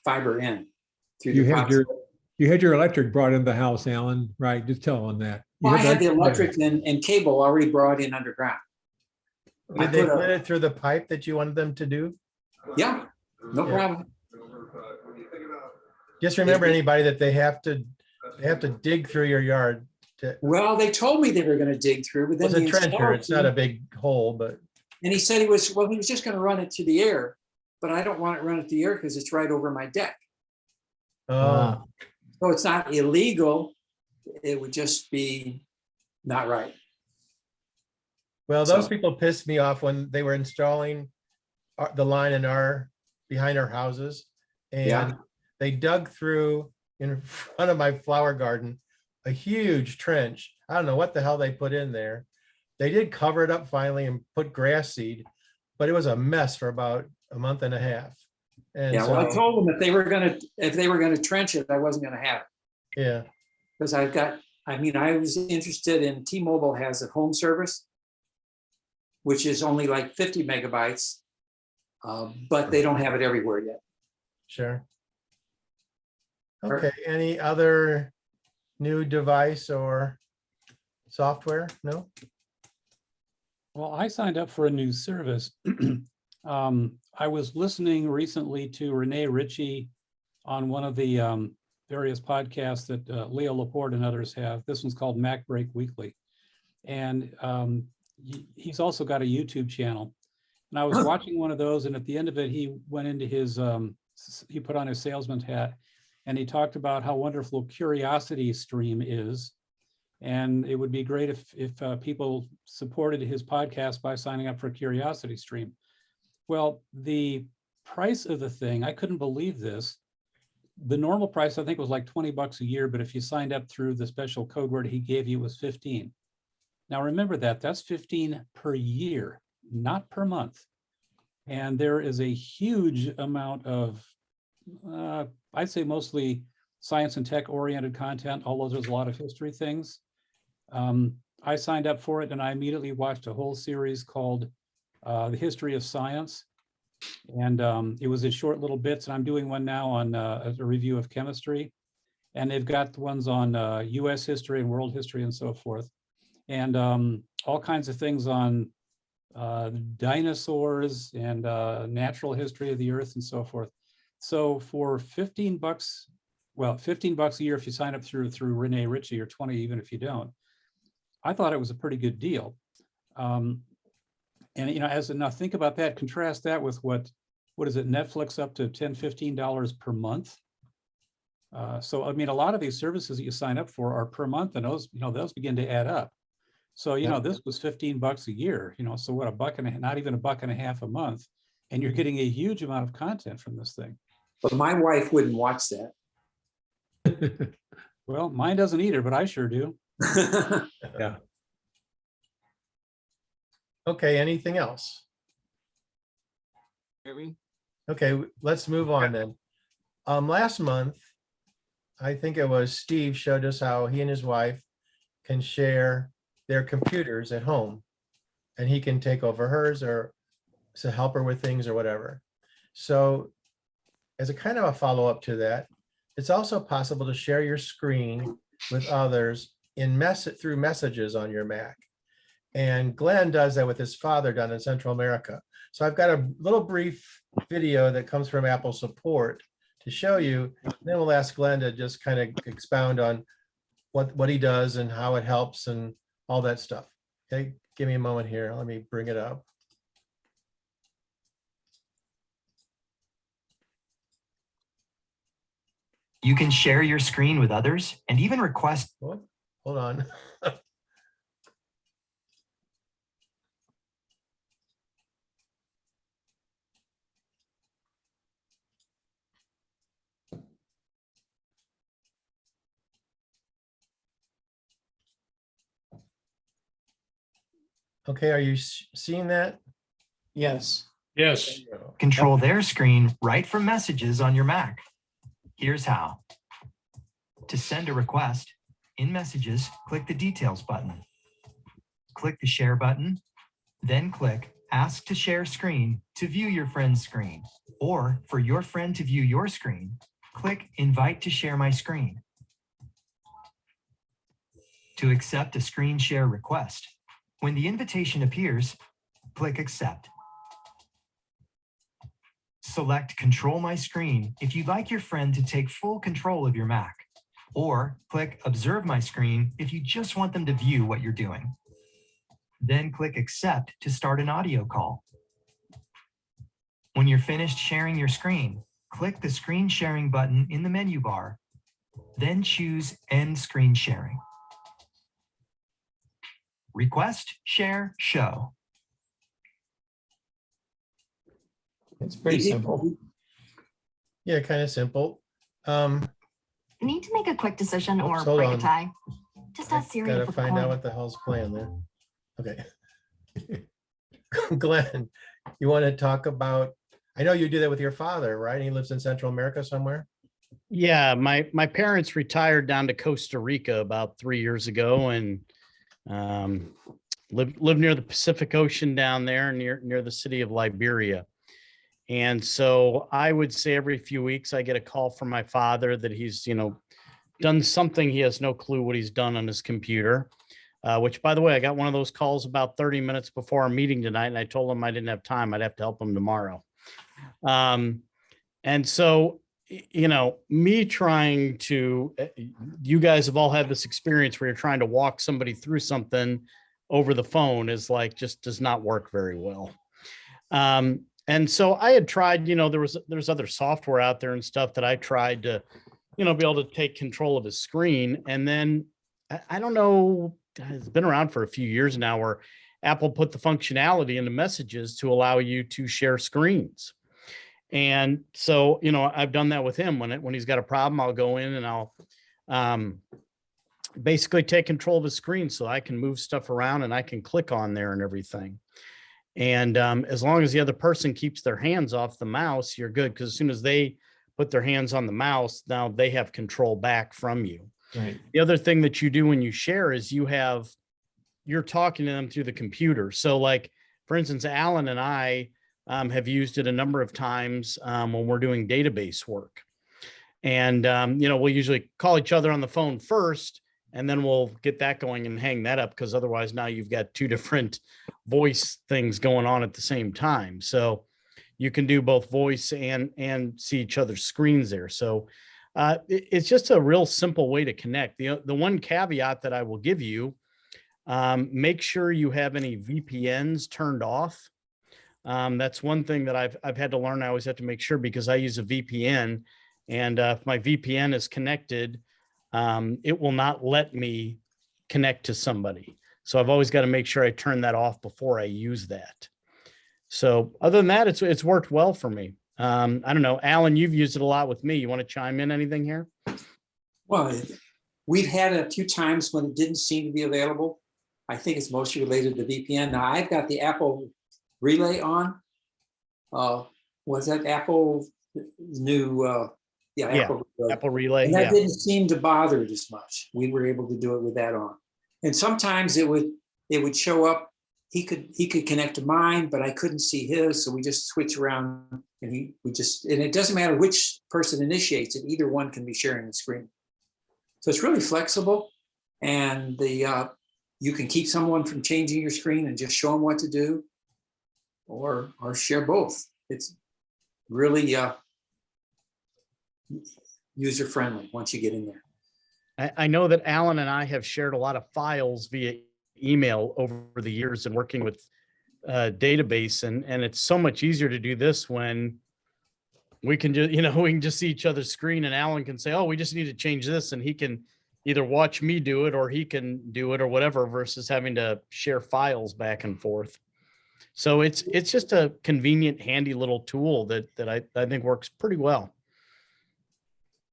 fiber in through You the had POTS. you had your electric brought in the house, Alan, right? Just tell on that. You Well, I had the that- electric and cable already brought in underground. I Did they put a- put it through the pipe that you wanted them to do? Yeah, no Yeah. problem. Just remember, anybody, that they have to dig through your yard. Well, they told me they were going to dig through, but then It's a the trencher, installer it's not a came, big hole, but and he said he was just going to run it to the air, but I don't want it run it to the air because it's right over my deck. oh, So it's not illegal. It would just be not right. well, those So- people pissed me off when they were installing the line behind our houses. Yeah. And they dug through in front of my flower garden, a huge trench. I don't know what the hell they put in there. They did cover it up finally and put grass seed, but it was a mess for about a month and a half. And Yeah, well, I so, told them if they were going to trench it, I wasn't going to have it. yeah, Because I was interested in T-Mobile has a home service, which is only like 50 megabytes, but they don't have it everywhere yet. sure. Okay, any other new device or software? No? Well, I signed up for a new service. I was listening recently to Renee Ritchie on one of the various podcasts that Leo Laporte and others have. This one's called Mac Break Weekly. And he's also got a YouTube channel. And I was watching one of those, and at the end of it, he went into his, he put on his salesman's hat, and he talked about how wonderful Curiosity Stream is. And it would be great if people supported his podcast by signing up for Curiosity Stream. Well, the price of the thing, I couldn't believe this. The normal price, I think, was like $20 a year, but if you signed up through the special code word he gave you, was 15. Now remember that's 15 per year, not per month. And there is a huge amount of, I'd say mostly science and tech oriented content, although there's a lot of history things. I signed up for it and I immediately watched a whole series called The History of Science. And it was in short little bits, and I'm doing one now on a review of chemistry. And they've got the ones on US history and world history and so forth. And all kinds of things on dinosaurs and natural history of the earth and so forth. So for $15, well, $15 a year if you sign up through Renee Ritchie, or 20 even if you don't, I thought it was a pretty good deal. And, you know, now think about that, contrast that with what is it, Netflix up to $10, $15 per month. So, I mean, a lot of these services that you sign up for are per month, and those, you know, those begin to add up. So, you know, this was $15 a year, you know, so what, not even $1.50 a month, and you're getting a huge amount of content from this thing. But my wife wouldn't watch that. Well, mine doesn't either, but I sure do. Yeah. Okay, anything else? Okay, let's move on then. Last month, I think it was Steve showed us how he and his wife can share their computers at home, and he can take over hers or to help her with things or whatever. So as a kind of a follow-up to that, it's also possible to share your screen with others through messages on your Mac. And Glenn does that with his father down in Central America. So I've got a little brief video that comes from Apple support to show you. Then we'll ask Glenn to just kind of expound on what he does and how it helps and all that stuff. Okay, give me a moment here. Let me bring it up. You can share your screen with others and even request. Oh, hold on. Okay, are you seeing that? Yes. Yes. Control their screen right from messages on your Mac. Here's how. To send a request, in Messages, click the Details button. Click the Share button, then click Ask to Share Screen to view your friend's screen. Or for your friend to view your screen, click Invite to Share My Screen. To accept a screen share request, when the invitation appears, click Accept. Select Control My Screen if you'd like your friend to take full control of your Mac, or click Observe My Screen if you just want them to view what you're doing. Then click Accept to start an audio call. When you're finished sharing your screen, click the Screen Sharing button in the menu bar, then choose End Screen Sharing. Request, Share, Show. It's pretty simple. Yeah, kind of simple. Need to make a quick decision or hold break on. a tie? Just ask Siri. Gotta to find out record. what the hell's playing there. Okay. Glenn, you want to talk about, I know you do that with your father, right? He lives in Central America somewhere. Yeah, my parents retired down to Costa Rica about 3 years ago, and live near the Pacific Ocean down there, near the city of Liberia. And so I would say every few weeks I get a call from my father that he's, done something. He has no clue what he's done on his computer, which, by the way, I got one of those calls about 30 minutes before our meeting tonight, and I told him I didn't have time. I'd have to help him tomorrow. And so, me trying to, you guys have all had this experience where you're trying to walk somebody through something over the phone is like, just does not work very well. And so I had tried, there's other software out there and stuff that I tried to, be able to take control of his screen. And then I don't know, it's been around for a few years now where Apple put the functionality into messages to allow you to share screens. And so, I've done that with him when he's got a problem, I'll go in and I'll basically take control of his screen so I can move stuff around and I can click on there and everything. And as long as the other person keeps their hands off the mouse, you're good. Because as soon as they put their hands on the mouse, now they have control back from you. Right. The other thing that you do when you share is you're talking to them through the computer. So like, for instance, Alan and I have used it a number of times when we're doing database work. And, we'll usually call each other on the phone first, and then we'll get that going and hang that up, because otherwise now you've got two different voice things going on at the same time. So you can do both voice and see each other's screens there. So it's just a real simple way to connect. The one caveat that I will give you, make sure you have any VPNs turned off. That's one thing that I've had to learn. I always have to make sure, because I use a VPN, and if my VPN is connected, it will not let me connect to somebody. So I've always got to make sure I turn that off before I use that. So other than that, it's worked well for me. I don't know, Alan, you've used it a lot with me. You want to chime in anything here? Well, we've had a few times when it didn't seem to be available. I think it's mostly related to VPN. Now I've got the Apple Relay on. Was that Apple new? Apple Relay. And that didn't seem to bother it as much. We were able to do it with that on. And sometimes it would show up. He could connect to mine, but I couldn't see his. So we just switch around, and and it doesn't matter which person initiates it. Either one can be sharing the screen. So it's really flexible, and you can keep someone from changing your screen and just show them what to do, or share both. It's really user friendly once you get in there. I know that Alan and I have shared a lot of files via email over the years and working with database, and it's so much easier to do this when we can just see each other's screen, and Alan can say, oh, we just need to change this, and he can either watch me do it or he can do it or whatever, versus having to share files back and forth. So it's just a convenient, handy little tool that I think works pretty well.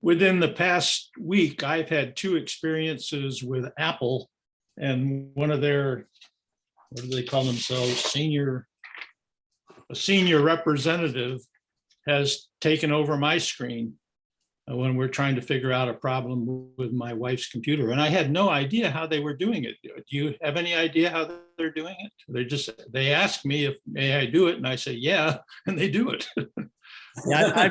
Within the past week, I've had two experiences with Apple, and one of their, what do they call themselves, a senior representative has taken over my screen when we're trying to figure out a problem with my wife's computer. And I had no idea how they were doing it. Do you have any idea how they're doing it? They ask me if may I do it, and I say, yeah, and they do it. Yeah,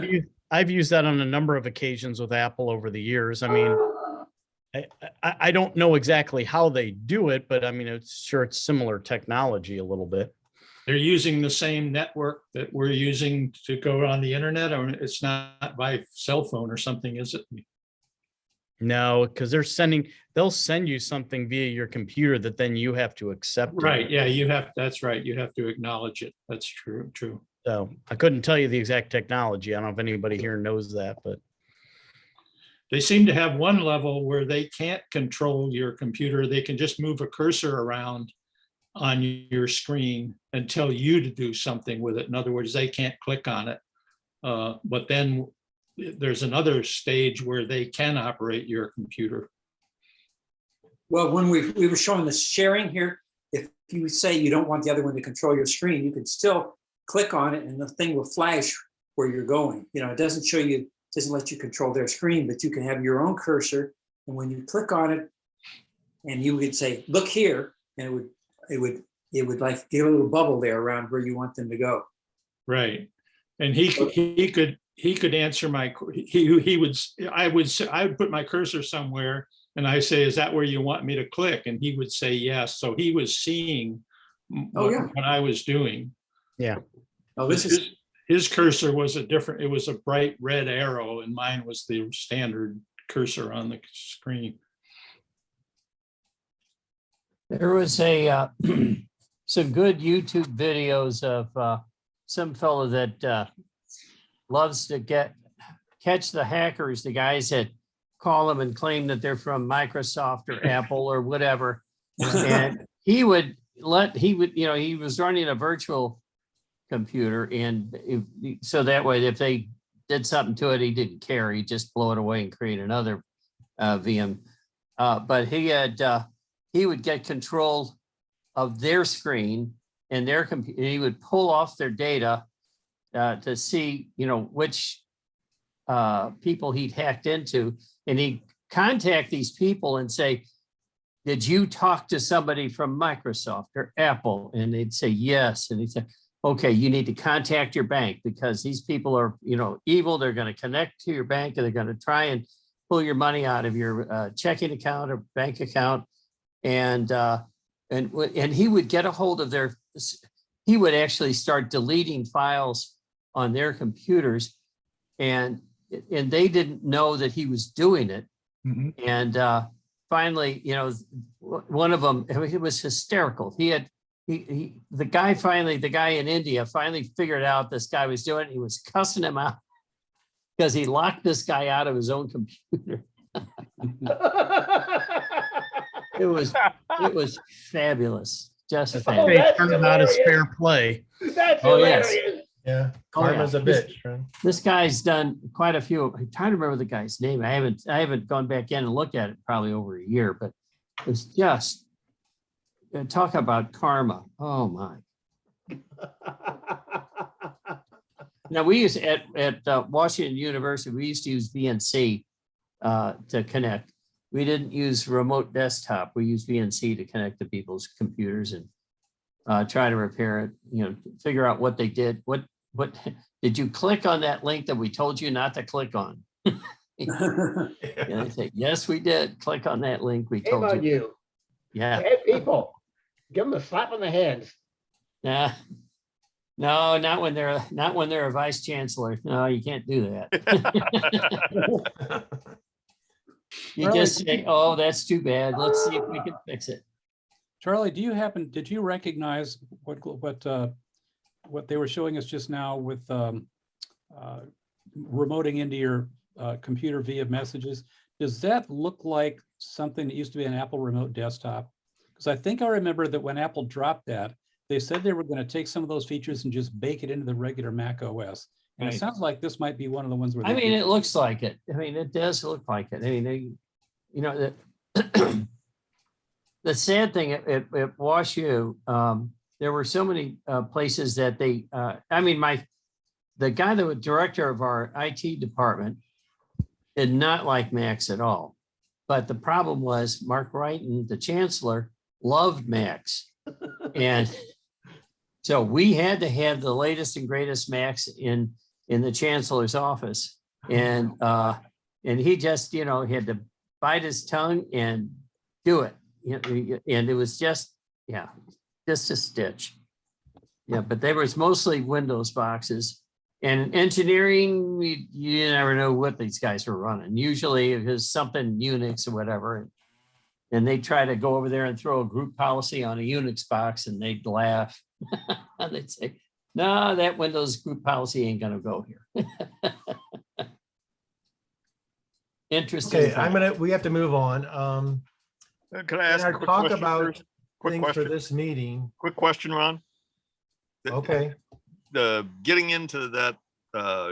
I've used that on a number of occasions with Apple over the years. I mean, I don't know exactly how they do it, but I mean, it's similar technology a little bit. They're using the same network that we're using to go on the internet, or it's not by cell phone or something, is it? No, because they'll send you something via your computer that then you have to accept. Right. Yeah, that's right. You have to acknowledge it. That's true. So I couldn't tell you the exact technology. I don't know if anybody here knows that, but they seem to have one level where they can't control your computer. They can just move a cursor around on your screen and tell you to do something with it. In other words, they can't click on it. But then there's another stage where they can operate your computer. Well, when we were showing the sharing here, if you say you don't want the other one to control your screen, you can still click on it and the thing will flash where you're going. It doesn't let you control their screen, but you can have your own cursor. And when you click on it, and you would say, look here, and it would like give a little bubble there around where you want them to go. Right. And he could answer I would put my cursor somewhere and I say, is that where you want me to click? And he would say yes. So he was seeing what I was doing. Yeah. Oh, his cursor was it was a bright red arrow, and mine was the standard cursor on the screen. There was some good YouTube videos of some fellow that loves to catch the hackers, the guys that call them and claim that they're from Microsoft or Apple or whatever. And he was running a virtual computer, and so that way, if they did something to it, he didn't care. He'd just blow it away and create another VM. But he would get control of their screen and their computer. He would pull off their data to see, which people he'd hacked into, and he'd contact these people and say, did you talk to somebody from Microsoft or Apple? And they'd say, yes. And he'd say, okay, you need to contact your bank because these people are, evil. They're going to connect to your bank and they're going to try and pull your money out of your checking account or bank account. And he would get a hold of he would actually start deleting files on their computers, and they didn't know that he was doing it. And finally, one of them, it was hysterical. The guy in India finally figured out this guy was doing it. He was cussing him out because he locked this guy out of his own computer. It was fabulous. Just fabulous. They turned out as fair play. That's yes. hilarious. Yeah, karma's a bitch. Right? This guy's done quite a few. I'm trying to remember the guy's name. I haven't gone back in and looked at it probably over a year, but it's just talk about karma. Oh my. Now we used at Washington University, we used to use VNC to connect. We didn't use remote desktop. We used VNC to connect to people's computers and try to repair it, figure out what they did. What did you click on that link that we told you not to click on? And they say, yes, we did. Click on that link. We Shame told on you. you. Yeah. Bad people. Give them a slap on the hands. Nah. No, not when they're a vice chancellor. No, you can't do that. You just say, oh, that's too bad. Let's see if we can fix it. Charlie, did you recognize what they were showing us just now with remoting into your computer via messages? Does that look like something that used to be an Apple remote desktop? Because I think I remember that when Apple dropped that, they said they were going to take some of those features and just bake it into the regular Mac OS. And Right. it sounds like this might be one of the ones where I they mean, did- it looks like it. I mean, it does look like it. I mean, the sad thing at WashU, there were so many places that the guy that was director of our IT department did not like Macs at all. But the problem was Mark Wrighton, the chancellor, loved Macs. And so we had to have the latest and greatest Macs in the chancellor's office. And he just, had to bite his tongue and do it. And it was just a stitch. Yeah, but there was mostly Windows boxes. And engineering, you never know what these guys were running. Usually it was something Unix or whatever. And they try to go over there and throw a group policy on a Unix box and they'd laugh. And they'd say, no, that Windows group policy ain't gonna go here. Interesting. Okay, we have to move on. Can I ask a our quick talk question about first? Quick things for question. this meeting. Quick question, Ron. Okay. Getting into that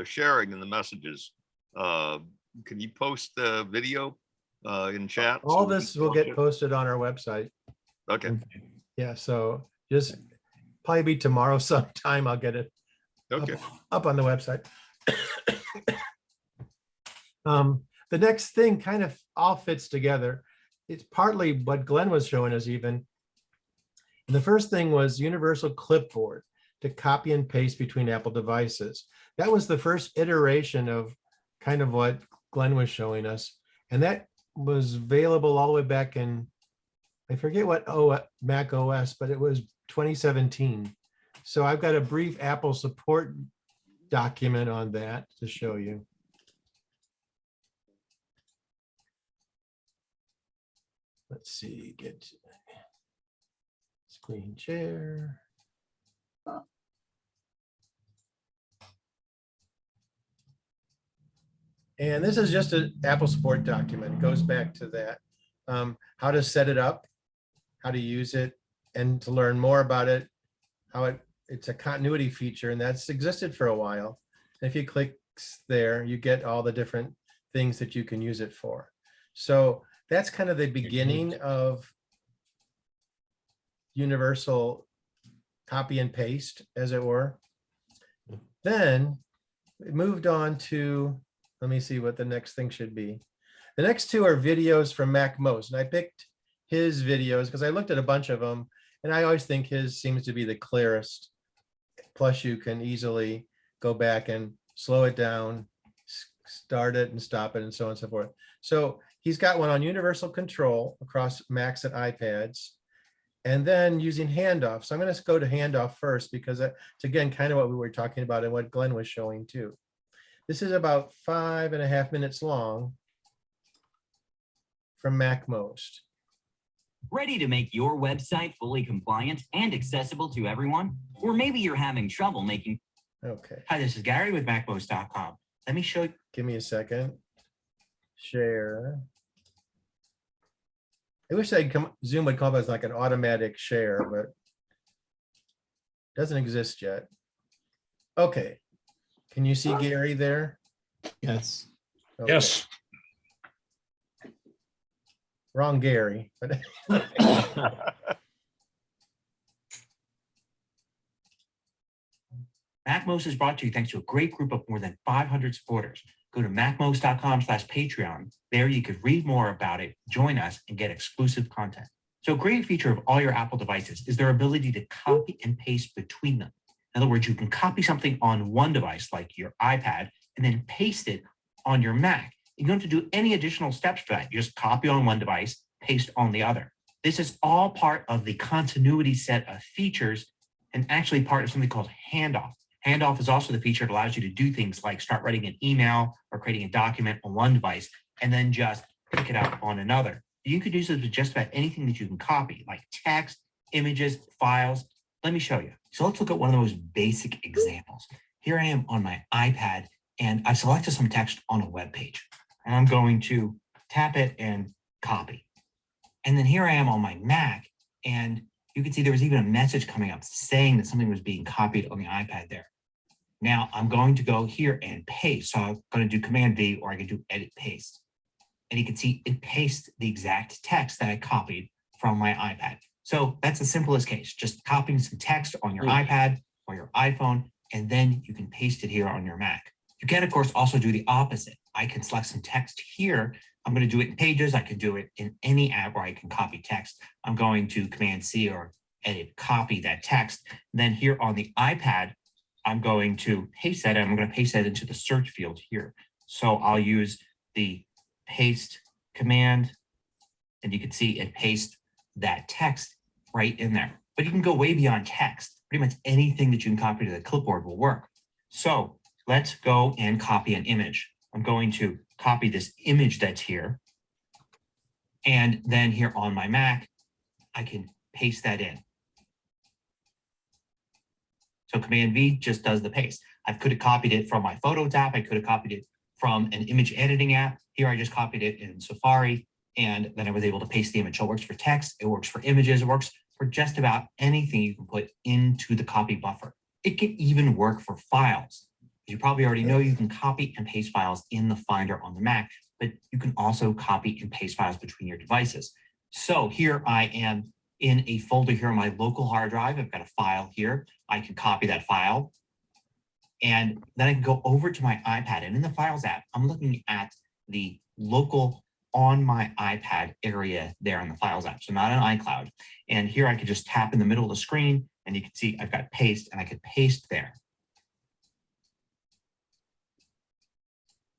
sharing in the messages, can you post the video in chat? All so we this can will watch get it? posted on our website. Okay. Yeah, so just probably be tomorrow sometime. I'll get it Okay. up on the website. The next thing kind of all fits together. It's partly what Glenn was showing us even. And the first thing was universal clipboard to copy and paste between Apple devices. That was the first iteration of kind of what Glenn was showing us. And that was available all the way back in, I forget what Mac OS, but it was 2017. So I've got a brief Apple support document on that to show you. Let's see, Screen share. And this is just an Apple support document. It goes back to that. How to set it up, how to use it, and to learn more about it, how it's a continuity feature, and that's existed for a while. And if you click there, you get all the different things that you can use it for. So that's kind of the beginning of universal copy and paste, as it were. Then it moved on to, let me see what the next thing should be. The next two are videos from MacMost, and I picked his videos because I looked at a bunch of them, and I always think his seems to be the clearest. Plus, you can easily go back and slow it down, start it and stop it, and so on and so forth. So he's got one on universal control across Macs and iPads, and then using handoff. So I'm going to go to handoff first because it's, again, kind of what we were talking about and what Glenn was showing too. This is about 5.5 minutes long from MacMost. Ready to make your website fully compliant and accessible to everyone? Or maybe you're having trouble making. Okay. Hi, this is Gary with MacMost.com. Let me show you. Give me a second. Share. I wish Zoom would come up as like an automatic share, but doesn't exist yet. Okay. Can you see Gary there? Yes. Okay. Yes. Wrong Gary. But MacMost is brought to you thanks to a great group of more than 500 supporters. Go to macmost.com/Patreon. There you could read more about it, join us, and get exclusive content. So a great feature of all your Apple devices is their ability to copy and paste between them. In other words, you can copy something on one device, like your iPad, and then paste it on your Mac. You don't have to do any additional steps for that. You just copy on one device, paste on the other. This is all part of the continuity set of features and actually part of something called handoff. Handoff is also the feature that allows you to do things like start writing an email or creating a document on one device and then just pick it up on another. You could use this with just about anything that you can copy, like text, images, files. Let me show you. So let's look at one of the most basic examples. Here I am on my iPad, and I've selected some text on a web page. And I'm going to tap it and copy. And then here I am on my Mac, and you can see there was even a message coming up saying that something was being copied on the iPad there. Now I'm going to go here and paste. So I'm going to do Command V, or I can do Edit Paste. And you can see it pastes the exact text that I copied from my iPad. So that's the simplest case, just copying some text on your iPad or your iPhone, and then you can paste it here on your Mac. You can, of course, also do the opposite. I can select some text here. I'm going to do it in Pages. I can do it in any app where I can copy text. I'm going to Command C or Edit Copy that text. Then here on the iPad, I'm going to paste that, and I'm going to paste that into the search field here. So I'll use the paste command, and you can see it pastes that text right in there. But you can go way beyond text. Pretty much anything that you can copy to the clipboard will work. So let's go and copy an image. I'm going to copy this image that's here. And then here on my Mac, I can paste that in. So Command V just does the paste. I could have copied it from my Photos app. I could have copied it from an image editing app. Here I just copied it in Safari, and then I was able to paste the image. So it works for text, it works for images, it works for just about anything you can put into the copy buffer. It can even work for files. You probably already know you can copy and paste files in the Finder on the Mac, but you can also copy and paste files between your devices. So here I am in a folder here on my local hard drive. I've got a file here. I can copy that file. And then I can go over to my iPad, and in the Files app, I'm looking at the local on my iPad area there in the Files app, so not an iCloud. And here I can just tap in the middle of the screen, and you can see I've got paste, and I could paste there.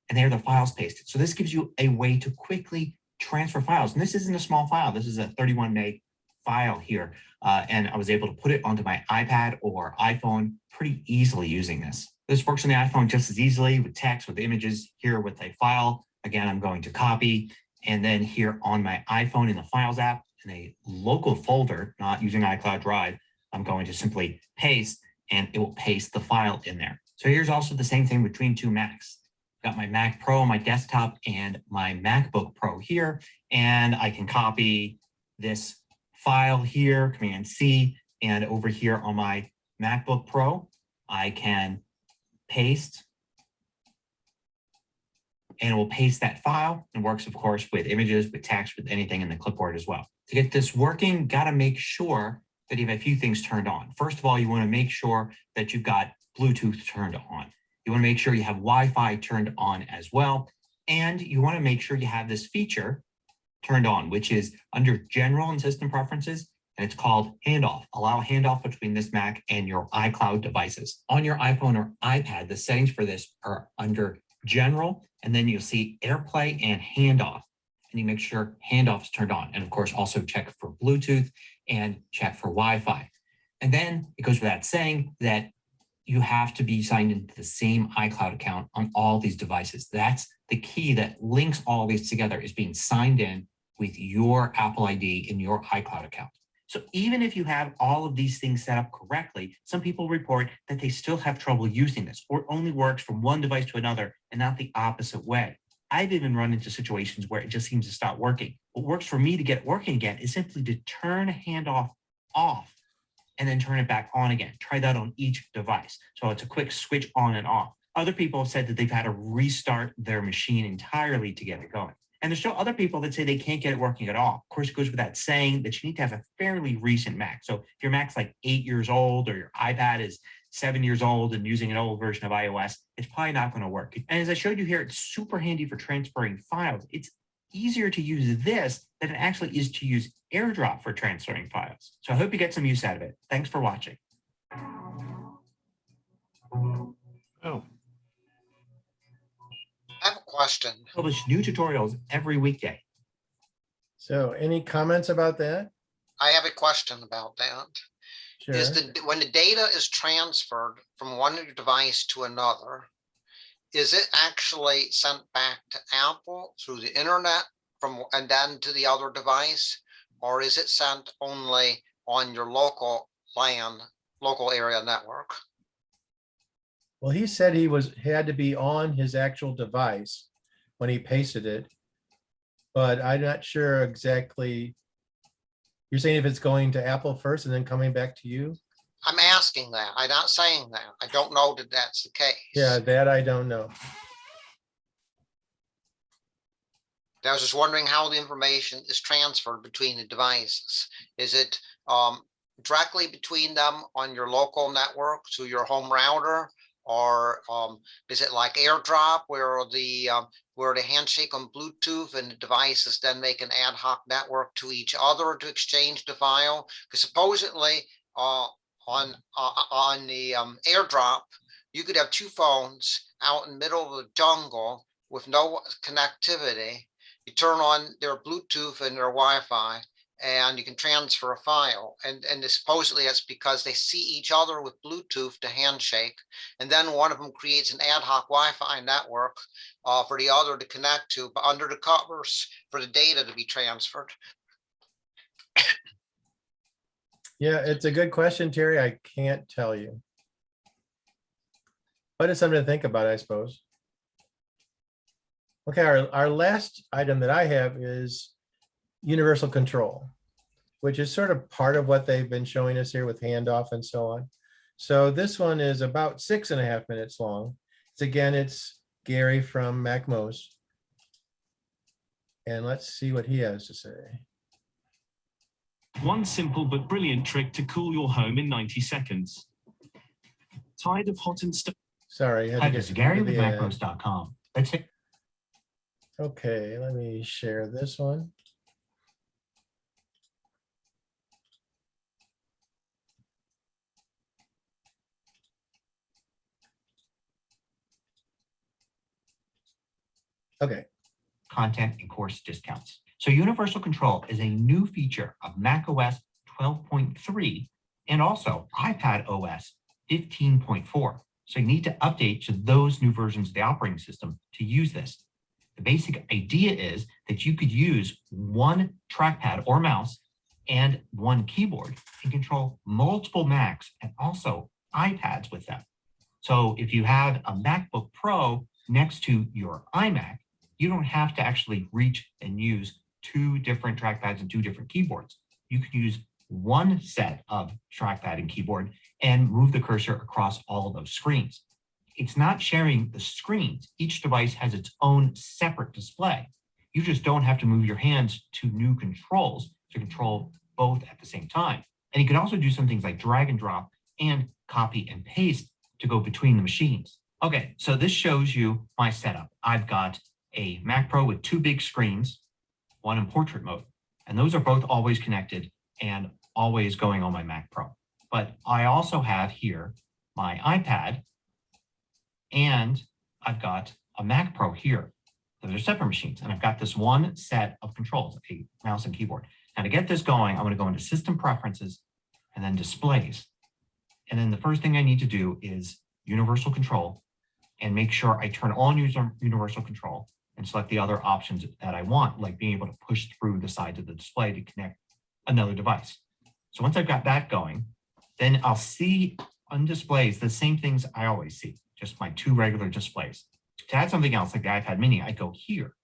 And there the files pasted. So this gives you a way to quickly transfer files. And this isn't a small file. This is a 31 meg file here. And I was able to put it onto my iPad or iPhone pretty easily using this. This works on the iPhone just as easily with text, with images, here with a file. Again, I'm going to copy. And then here on my iPhone in the Files app, in a local folder, not using iCloud Drive, I'm going to simply paste and it will paste the file in there. So here's also the same thing between two Macs. Got my Mac Pro on my desktop and my MacBook Pro here, and I can copy this file here, Command C, and over here on my MacBook Pro, I can paste, and it will paste that file, and works, of course, with images, with text, with anything in the clipboard as well. To get this working, got to make sure that you have a few things turned on. First of all, you want to make sure that you've got Bluetooth turned on. You want to make sure you have Wi-Fi turned on as well. And you want to make sure you have this feature turned on, which is under General and System Preferences, and it's called Handoff. Allow handoff between this Mac and your iCloud devices. On your iPhone or iPad, the settings for this are under General, and then you'll see AirPlay and Handoff. And you make sure Handoff is turned on. And of course, also check for Bluetooth and check for Wi-Fi. And then it goes without saying that you have to be signed into the same iCloud account on all these devices. That's the key that links all these together, is being signed in with your Apple ID in your iCloud account. So even if you have all of these things set up correctly, some people report that they still have trouble using this, or it only works from one device to another and not the opposite way. I've even run into situations where it just seems to stop working. What works for me to get it working again is simply to turn Handoff off and then turn it back on again. Try that on each device. So it's a quick switch on and off. Other people have said that they've had to restart their machine entirely to get it going. And there's still other people that say they can't get it working at all. Of course, it goes without saying that you need to have a fairly recent Mac. So if your Mac's like 8 years old, or your iPad is 7 years old and using an old version of iOS, it's probably not going to work. And as I showed you here, it's super handy for transferring files. It's easier to use this than it actually is to use AirDrop for transferring files. So I hope you get some use out of it. Thanks for watching. Oh, I have a question. Publish new tutorials every weekday. So any comments about that? I have a question about that. Sure. When the data is transferred from one device to another, is it actually sent back to Apple through the internet and then to the other device? Or is it sent only on your local area network? Well, he said he had to be on his actual device when he pasted it, but I'm not sure exactly. You're saying if it's going to Apple first and then coming back to you? I'm asking that. I'm not saying that. I don't know that that's the case. Yeah, that I don't know. I was just wondering how the information is transferred between the devices. Is it directly between them on your local network to your home router? Or is it like AirDrop where the handshake on Bluetooth and the devices then make an ad hoc network to each other to exchange the file? Because supposedly on the AirDrop, you could have two phones out in the middle of the jungle with no connectivity. You turn on their Bluetooth and their Wi-Fi, and you can transfer a file. And supposedly that's because they see each other with Bluetooth to handshake. And then one of them creates an ad hoc Wi-Fi network for the other to connect to, but under the covers for the data to be transferred. Yeah, it's a good question, Terry. I can't tell you. But it's something to think about, I suppose. Okay, our last item that I have is universal control, which is sort of part of what they've been showing us here with handoff and so on. So this one is about 6.5 minutes long. It's Gary from MacMos. And let's see what he has to say. One simple but brilliant trick to cool your home in 90 seconds. Tired of hot and stuff? Sorry. Hi, this is Gary with MacMos.com. Let's hit. Okay, let me share this one. Okay. Content and course discounts. So Universal Control is a new feature of macOS 12.3 and also iPad OS 15.4. So you need to update to those new versions of the operating system to use this. The basic idea is that you could use one trackpad or mouse and one keyboard can control multiple Macs and also iPads with them. So if you have a MacBook Pro next to your iMac, you don't have to actually reach and use two different trackpads and two different keyboards. You can use one set of trackpad and keyboard and move the cursor across all of those screens. It's not sharing the screens. Each device has its own separate display. You just don't have to move your hands to new controls to control both at the same time. And you can also do some things like drag and drop and copy and paste to go between the machines. Okay, so this shows you my setup. I've got a Mac Pro with two big screens, one in portrait mode, and those are both always connected and always going on my Mac Pro. But I also have here my iPad, and I've got a Mac Pro here. Those are separate machines, and I've got this one set of controls, a mouse and keyboard. Now to get this going, I'm going to go into System Preferences and then Displays. And then the first thing I need to do is Universal Control and make sure I turn on Universal Control and select the other options that I want, like being able to push through the sides of the display to connect another device. So once I've got that going, then I'll see on displays the same things I always see, just my two regular displays. To add something else like the iPad mini, I go here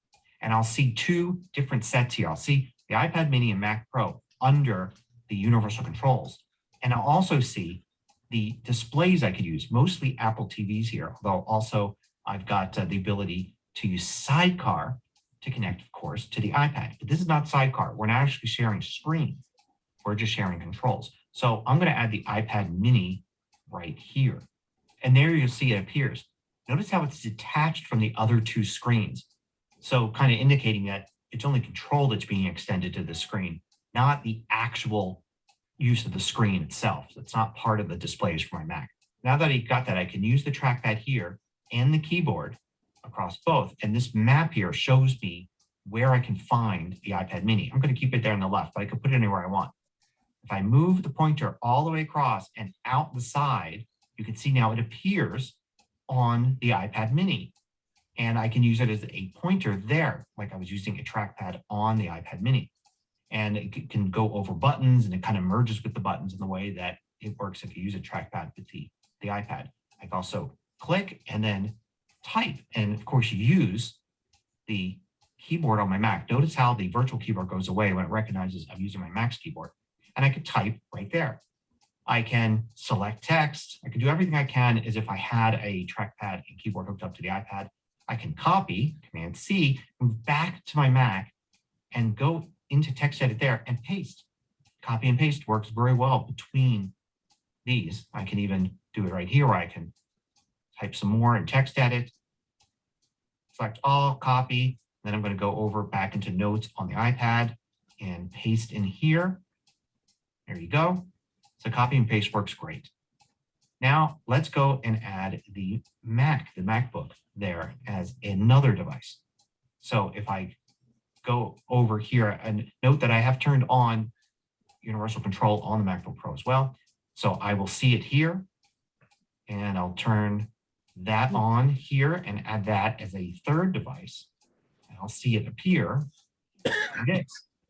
and I'll see two different sets here. I'll see the iPad mini and Mac Pro under the universal controls. And I'll also see the displays I could use, mostly Apple TVs here, although also I've got the ability to use Sidecar to connect, of course, to the iPad. But this is not Sidecar. We're not actually sharing screens. We're just sharing controls. So I'm going to add the iPad mini right here. And there you'll see it appears. Notice how it's detached from the other two screens. So kind of indicating that it's only control that's being extended to the screen, not the actual use of the screen itself. So it's not part of the displays for my Mac. Now that I got that, I can use the trackpad here and the keyboard across both. And this map here shows me where I can find the iPad mini. I'm going to keep it there on the left, but I can put it anywhere I want. If I move the pointer all the way across and out the side, you can see now it appears on the iPad mini. And I can use it as a pointer there, like I was using a trackpad on the iPad mini. And it can go over buttons, and it kind of merges with the buttons in the way that it works if you use a trackpad with the iPad. I can also click and then type. And of course, use the keyboard on my Mac. Notice how the virtual keyboard goes away when it recognizes I'm using my Mac's keyboard. And I can type right there. I can select text. I can do everything I can as if I had a trackpad and keyboard hooked up to the iPad. I can copy, Command C, move back to my Mac and go into text edit there and paste. Copy and paste works very well between these. I can even do it right here where I can type some more in text edit, select all, copy. Then I'm going to go over back into notes on the iPad and paste in here. There you go. So copy and paste works great. Now let's go and add the Mac, the MacBook there as another device. So if I go over here and note that I have turned on universal control on the MacBook Pro as well. So I will see it here and I'll turn that on here and add that as a third device. And I'll see it appear like this.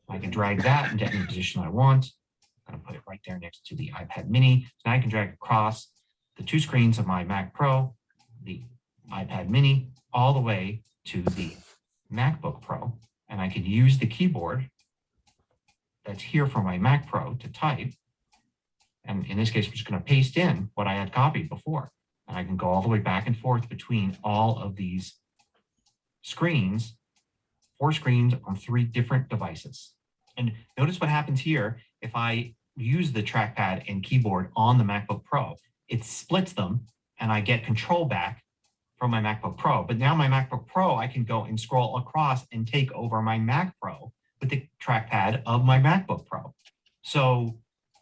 I can drag that into any position I want. I'm going to put it right there next to the iPad mini. So now I can drag across the two screens of my Mac Pro, the iPad mini, all the way to the MacBook Pro. And I can use the keyboard that's here for my Mac Pro to type. And in this case, I'm just going to paste in what I had copied before. And I can go all the way back and forth between all of these screens, 4 screens on 3 different devices. And notice what happens here. If I use the trackpad and keyboard on the MacBook Pro, it splits them and I get control back from my MacBook Pro. But now my MacBook Pro, I can go and scroll across and take over my Mac Pro with the trackpad of my MacBook Pro. So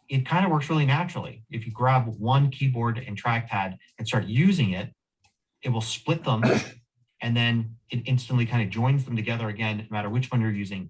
it kind of works really naturally. If you grab one keyboard and trackpad and start using it, it will split them and then it instantly kind of joins them together again, no matter which one you're using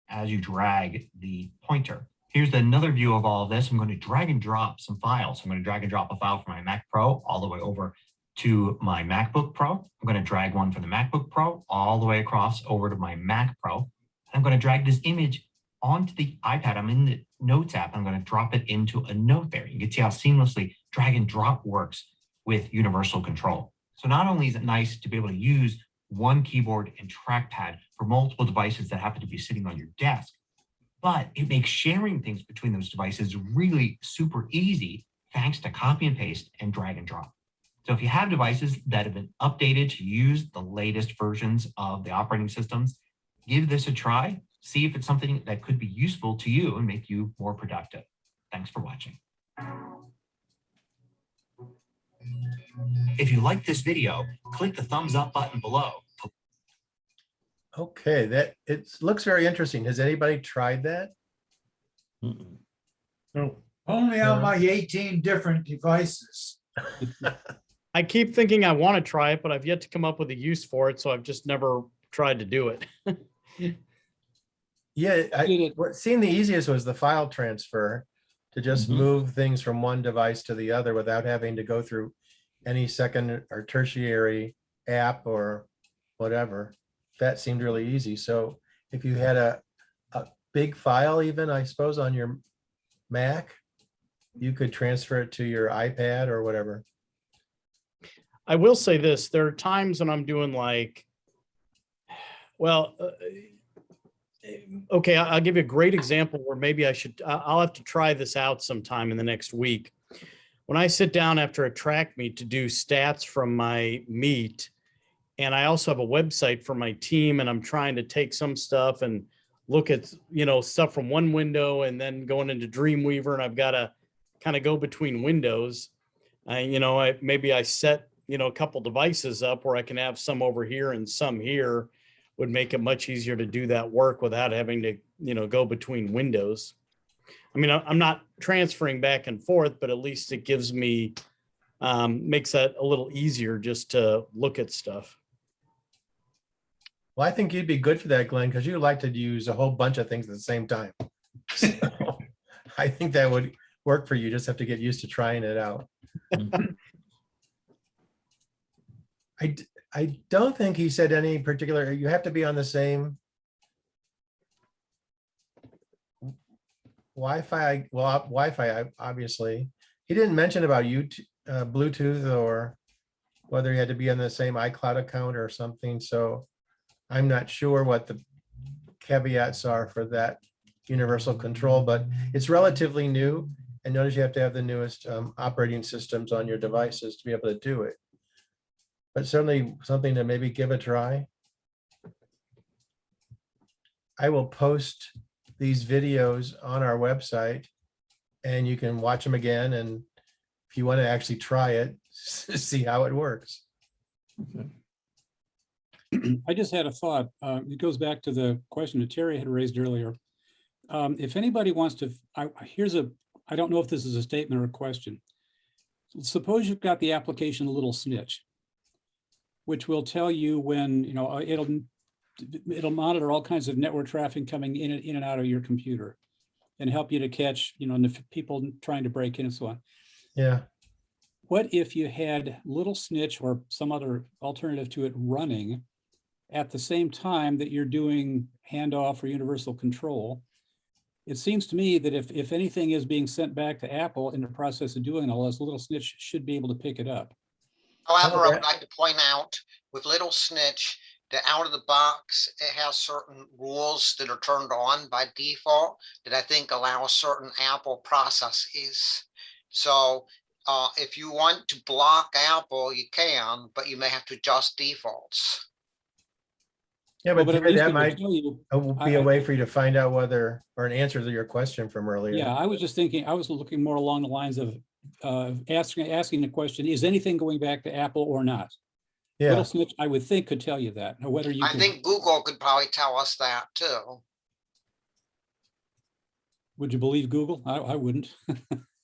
as you drag the pointer. Here's another view of all of this. I'm going to drag and drop some files. I'm going to drag and drop a file from my Mac Pro all the way over to my MacBook Pro. I'm going to drag one from the MacBook Pro all the way across over to my Mac Pro. I'm going to drag this image onto the iPad. I'm in the Notes app. I'm going to drop it into a note there. You can see how seamlessly drag and drop works with universal control. So not only is it nice to be able to use one keyboard and trackpad for multiple devices that happen to be sitting on your desk, but it makes sharing things between those devices really super easy thanks to copy and paste and drag and drop. So if you have devices that have been updated to use the latest versions of the operating systems, give this a try. See if it's something that could be useful to you and make you more productive. Thanks for watching. If you like this video, click the thumbs up button below. Okay, that it looks very interesting. Has anybody tried that? No. Only on my 18 different devices. I keep thinking I want to try it, but I've yet to come up with a use for it, so I've just never tried to do it. Yeah, what seemed the easiest was the file transfer, to just move things from one device to the other without having to go through any second or tertiary app or whatever. That seemed really easy. So if you had a big file, even I suppose on your Mac, you could transfer it to your iPad or whatever. I will say this, there are times when I'm doing like, well, okay, I'll give you a great example where maybe I'll have to try this out sometime in the next week. When I sit down after a track meet to do stats from my meet, and I also have a website for my team, and I'm trying to take some stuff and look at, stuff from one window and then going into Dreamweaver, and I've got to kind of go between windows. Maybe I set, a couple devices up where I can have some over here and some here. Would make it much easier to do that work without having to, go between windows. I mean, I'm not transferring back and forth, but at least it gives me, makes that a little easier just to look at stuff. Well, I think you'd be good for that, Glenn, because you like to use a whole bunch of things at the same time. So I think that would work for you. Just have to get used to trying it out. I don't think he said any particular, you have to be on the same Wi-Fi. Well, Wi-Fi, obviously. He didn't mention about YouTube, Bluetooth, or whether you had to be on the same iCloud account or something. So I'm not sure what the caveats are for that universal control, but it's relatively new. And notice you have to have the newest operating systems on your devices to be able to do it. But certainly something to maybe give a try. I will post these videos on our website and you can watch them again. And if you want to actually try it, see how it works. Okay. I just had a thought. It goes back to the question that Terry had raised earlier. If anybody wants to, I don't know if this is a statement or a question. Suppose you've got the application Little Snitch, which will tell you when, it'll monitor all kinds of network traffic coming in and out of your computer and help you to catch, people trying to break in and so on. Yeah. What if you had Little Snitch or some other alternative to it running at the same time that you're doing handoff or universal control? It seems to me that if anything is being sent back to Apple in the process of doing all this, Little Snitch should be able to pick it up. However, I would like to point out with Little Snitch that out of the box, it has certain rules that are turned on by default that I think allow certain Apple processes. So if you want to block Apple, you can, but you may have to adjust defaults. Yeah, but at least that it will might tell you- be a way for you to find out whether, or an answer to your question from earlier. Yeah, I was just thinking, I was looking more along the lines of asking the question, is anything going back to Apple or not? Yeah. Little Snitch, I would think, could tell you that. Or whether you I think Google could probably tell us that too. Would you believe Google? I wouldn't.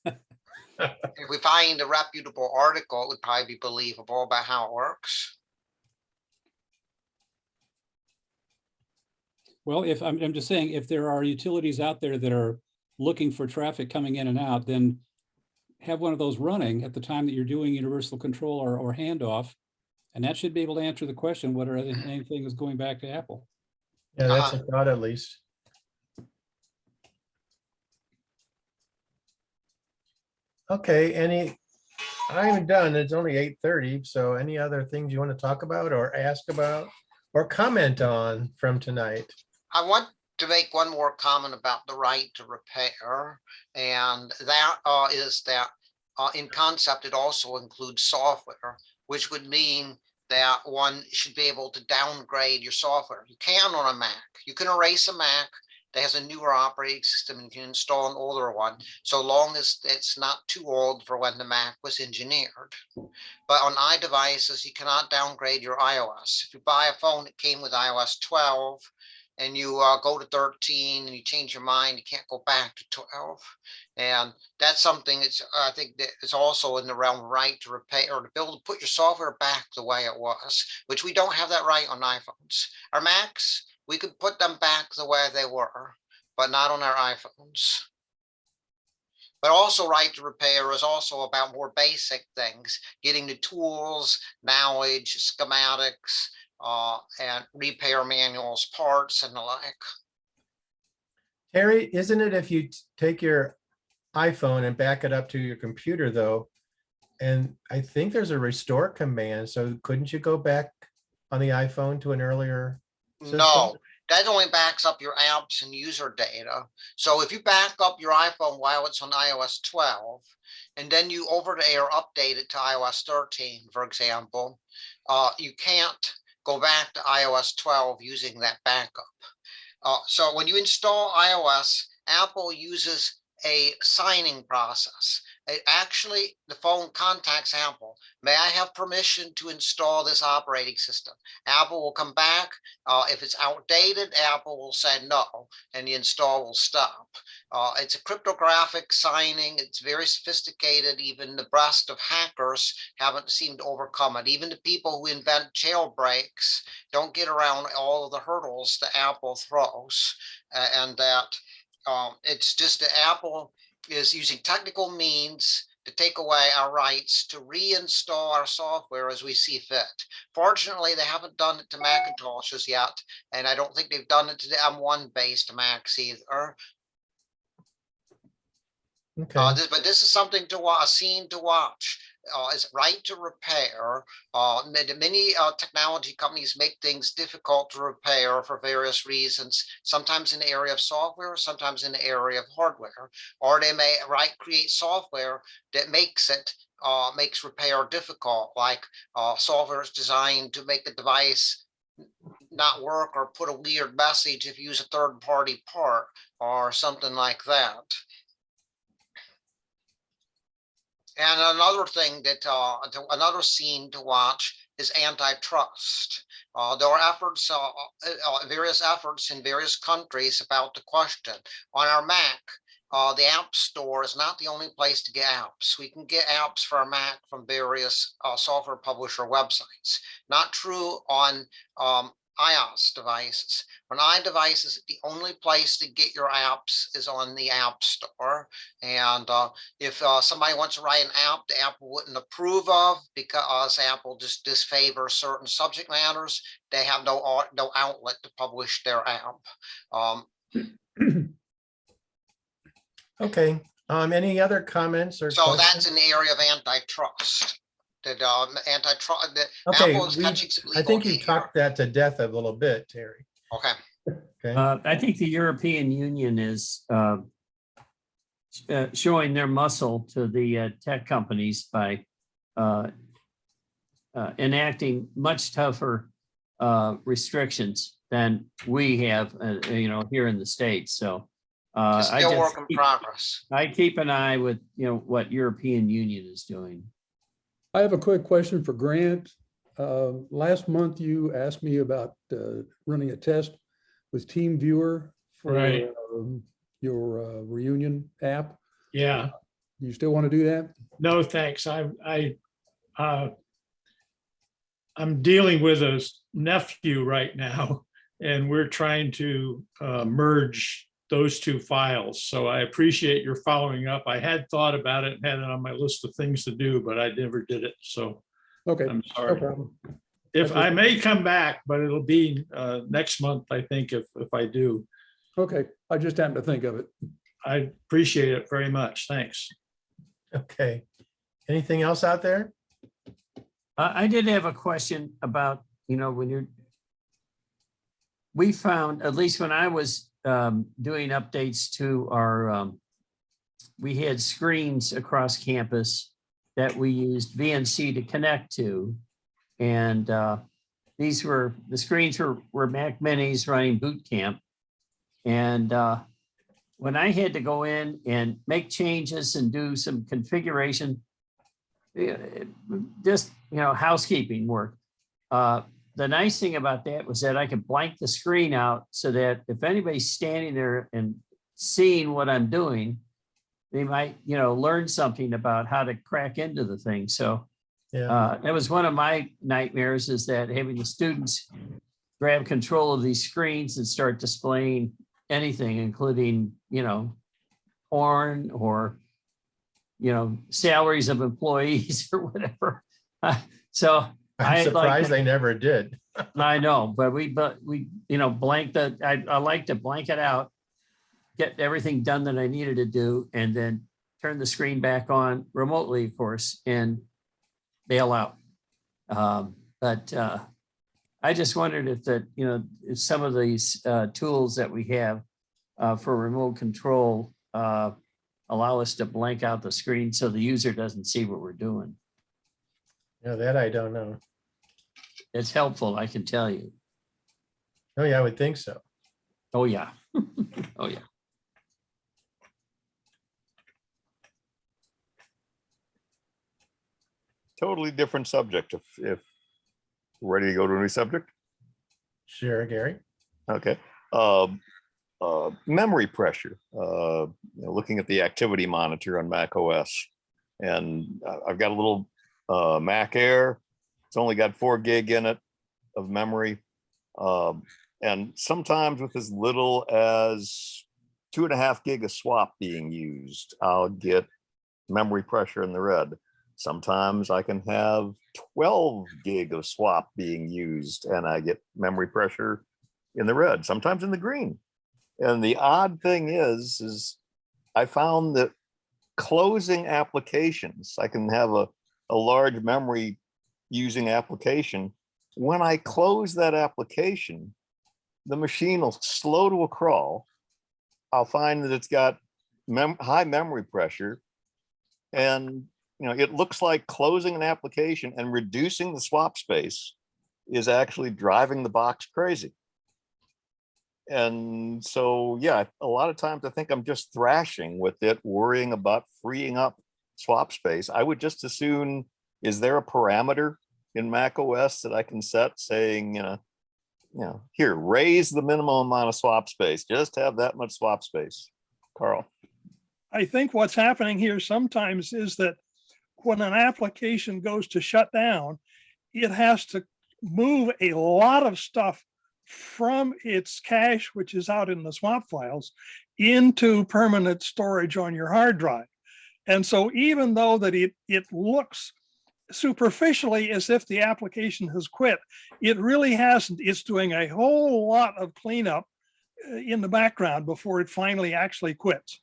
If we find a reputable article, it would probably be believable about how it works. Well, if I'm just saying, if there are utilities out there that are looking for traffic coming in and out, then have one of those running at the time that you're doing universal control or handoff, and that should be able to answer the question whether anything is going back to Apple. Yeah, that's a thought at least. Okay, I'm done. It's only 8:30. So any other things you want to talk about or ask about or comment on from tonight? I want to make one more comment about the right to repair, and that is that in concept, it also includes software, which would mean that one should be able to downgrade your software. You can on a Mac. You can erase a Mac that has a newer operating system and you can install an older one, so long as it's not too old for when the Mac was engineered. But on iDevices, you cannot downgrade your iOS. If you buy a phone that came with iOS 12 and you go to 13 and you change your mind, you can't go back to 12. And that's something that's, I think, that is also in the realm of right to repair or to be able to put your software back the way it was, which we don't have that right on iPhones. Our Macs, we could put them back the way they were, but not on our iPhones. But also right to repair is also about more basic things, getting the tools, knowledge, schematics, and repair manuals, parts, and the like. Terry, isn't it if you take your iPhone and back it up to your computer though? And I think there's a restore command. So couldn't you go back on the iPhone to an earlier system? No, that only backs up your apps and user data. So if you back up your iPhone while it's on iOS 12, and then you over the air update it to iOS 13, for example, you can't go back to iOS 12 using that backup. So when you install iOS, Apple uses a signing process. Actually, the phone contacts Apple. May I have permission to install this operating system? Apple will come back. If it's outdated, Apple will say no, and the install will stop. It's a cryptographic signing. It's very sophisticated. Even the best of hackers haven't seemed to overcome it. Even the people who invent jailbreaks don't get around all of the hurdles that Apple throws, and that it's just that Apple is using technical means to take away our rights to reinstall our software as we see fit. Fortunately, they haven't done it to Macintoshes yet, and I don't think they've done it to the M1 based Macs either. Okay. But this is something to watch, a scene to watch. Is right to repair. Many technology companies make things difficult to repair for various reasons, sometimes in the area of software, sometimes in the area of hardware, or they may create software that makes repair difficult, like software is designed to make the device not work or put a weird message if you use a third-party part or something like that. And another thing that, another scene to watch is antitrust. There are efforts, various efforts in various countries about the question. On our Mac, the App Store is not the only place to get apps. We can get apps for our Mac from various software publisher websites. Not true on iOS devices. On iDevices, the only place to get your apps is on the App Store. And if somebody wants to write an app that Apple wouldn't approve of because Apple just disfavors certain subject matters, they have no outlet to publish their app. Okay. Any other comments or so questions? that's in the area of antitrust. That antitrust. Okay, Apple is catching some I legal think you heat talked that to death a little bit, Terry. Okay. Okay. I think the European Union is showing their muscle to the tech companies by enacting much tougher restrictions than we have, here in the States. So It's still work in progress. I keep an eye with, what European Union is doing. I have a quick question for Grant. Last month, you asked me about running a test with TeamViewer for Right. Your reunion app. Yeah. You still want to do that? No, thanks. I'm dealing with a nephew right now, and we're trying to merge those two files. So I appreciate your following up. I had thought about it and had it on my list of things to do, but I never did it. So okay, I'm sorry. No problem. If I may come back, but it'll be next month, I think, if I do. Okay, I just happened to think of it. I appreciate it very much. Thanks. Okay. Anything else out there? I did have a question about, when we found, at least when I was doing updates to our, we had screens across campus that we used VNC to connect to. And the screens were Mac Minis running boot camp. And when I had to go in and make changes and do some configuration, just, housekeeping work. The nice thing about that was that I could blank the screen out so that if anybody's standing there and seeing what I'm doing, they might, learn something about how to crack into the thing. So that was one of my nightmares, is that having the students grab control of these screens and start displaying anything, including, porn or, salaries of employees or whatever. So I'm surprised they never did. I know, but we blank I like to blank it out, get everything done that I needed to do, and then turn the screen back on remotely, of course, and bail out. But I just wondered if if some of these tools that we have for remote control allow us to blank out the screen so the user doesn't see what we're doing. No, that I don't know. It's helpful, I can tell you. Oh yeah, I would think so. Oh yeah. Oh yeah. Totally different subject. If we're ready to go to a new subject. Sure, Gary. Okay. Memory pressure. Looking at the activity monitor on Mac OS, and I've got a little Mac Air. It's only got 4 gig in it of memory, and sometimes with as little as 2.5 gig of swap being used, I'll get memory pressure in the red. Sometimes I can have 12 gig of swap being used and I get memory pressure in the red, sometimes in the green. And the odd thing is I found that closing applications, I can have a large memory using application. When I close that application, the machine will slow to a crawl. I'll find that it's got high memory pressure, and it looks like closing an application and reducing the swap space is actually driving the box crazy. And so, yeah, a lot of times I think I'm just thrashing with it, worrying about freeing up swap space. I would just as soon, is there a parameter in Mac OS that I can set saying, here, raise the minimum amount of swap space, just have that much swap space? Carl. I think what's happening here sometimes is that when an application goes to shut down, it has to move a lot of stuff from its cache, which is out in the swap files, into permanent storage on your hard drive. And so even though that it looks superficially as if the application has quit, it really hasn't. It's doing a whole lot of cleanup in the background before it finally actually quits.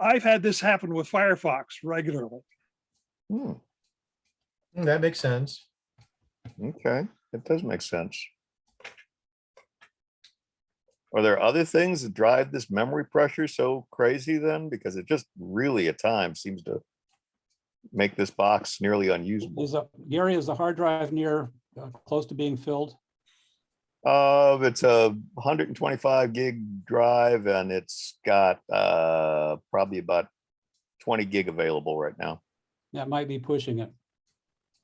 I've had this happen with Firefox regularly. That makes sense. Okay, it does make sense. Are there other things that drive this memory pressure so crazy then? Because it just really at times seems to make this box nearly unusable. Gary, is the hard drive near close to being filled? It's a 125 gig drive, and it's got probably about 20 gig available right now. That might be pushing it.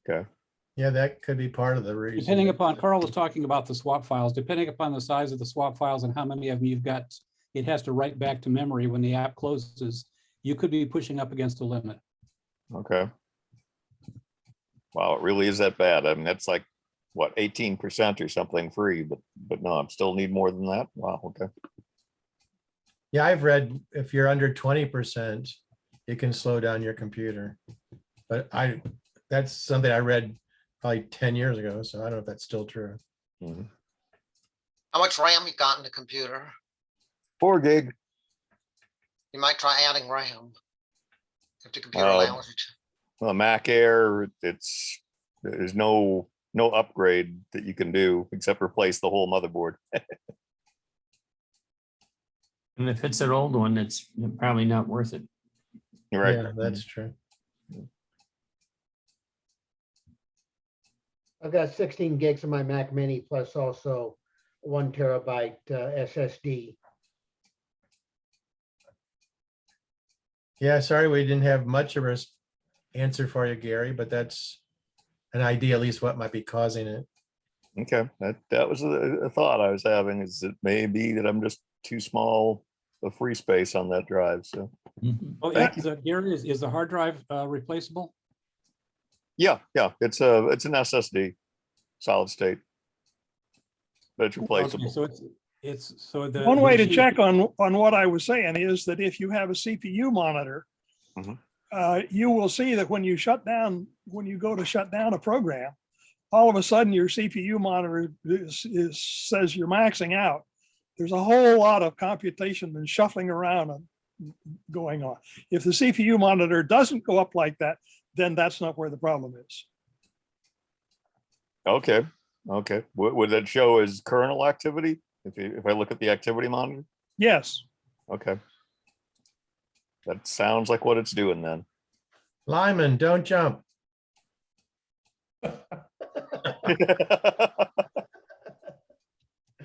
Okay. Yeah, that could be part of the reason. Depending upon, Carl was talking about the swap files, depending upon the size of the swap files and how many of them you've got, it has to write back to memory when the app closes. You could be pushing up against a limit. Okay. Wow, it really is that bad. I mean, that's like, what, 18% or something free, but no, I still need more than that. Wow, okay. Yeah, I've read if you're under 20%, it can slow down your computer. But that's something I read probably 10 years ago, so I don't know if that's still true. How much RAM you got in the computer? 4 gig. You might try adding RAM. if the computer Uh, allows it. Well, Mac Air, there's no upgrade that you can do except replace the whole motherboard. And if it's an old one, it's probably not worth it. Right. Yeah, that's true. I've got 16 gigs on my Mac Mini plus also 1 terabyte SSD. Yeah, sorry we didn't have much of a answer for you, Gary, but that's an idea, at least what might be causing it. Okay, that was a thought I was having, is it may be that I'm just too small of free space on that drive. So Oh, yeah, so Gary, is the hard drive replaceable? yeah, it's an SSD, solid state, but it's replaceable. Okay, so it's so the One way to machine- check on what I was saying is that if you have a CPU monitor, you will see that when you go to shut down a program, all of a sudden your CPU monitor says you're maxing out. There's a whole lot of computation and shuffling around going on. If the CPU monitor doesn't go up like that, then that's not where the problem is. Okay. What would that show as kernel activity? If I look at the activity monitor? Yes. Okay. That sounds like what it's doing then. Lyman, don't jump.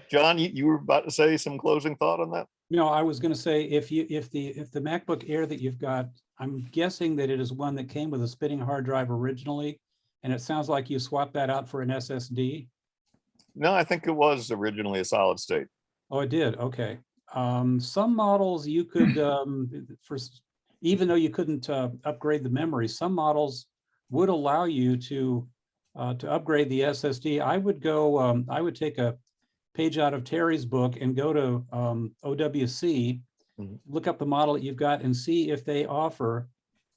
John, you were about to say some closing thought on that? No, I was going to say if the MacBook Air that you've got, I'm guessing that it is one that came with a spinning hard drive originally, and it sounds like you swapped that out for an SSD. No, I think it was originally a solid state. Oh, it did. Okay. Some models you could, even though you couldn't upgrade the memory, some models would allow you to upgrade the SSD. I would go. I would take a page out of Terry's book and go to OWC, look up the model that you've got, and see if they offer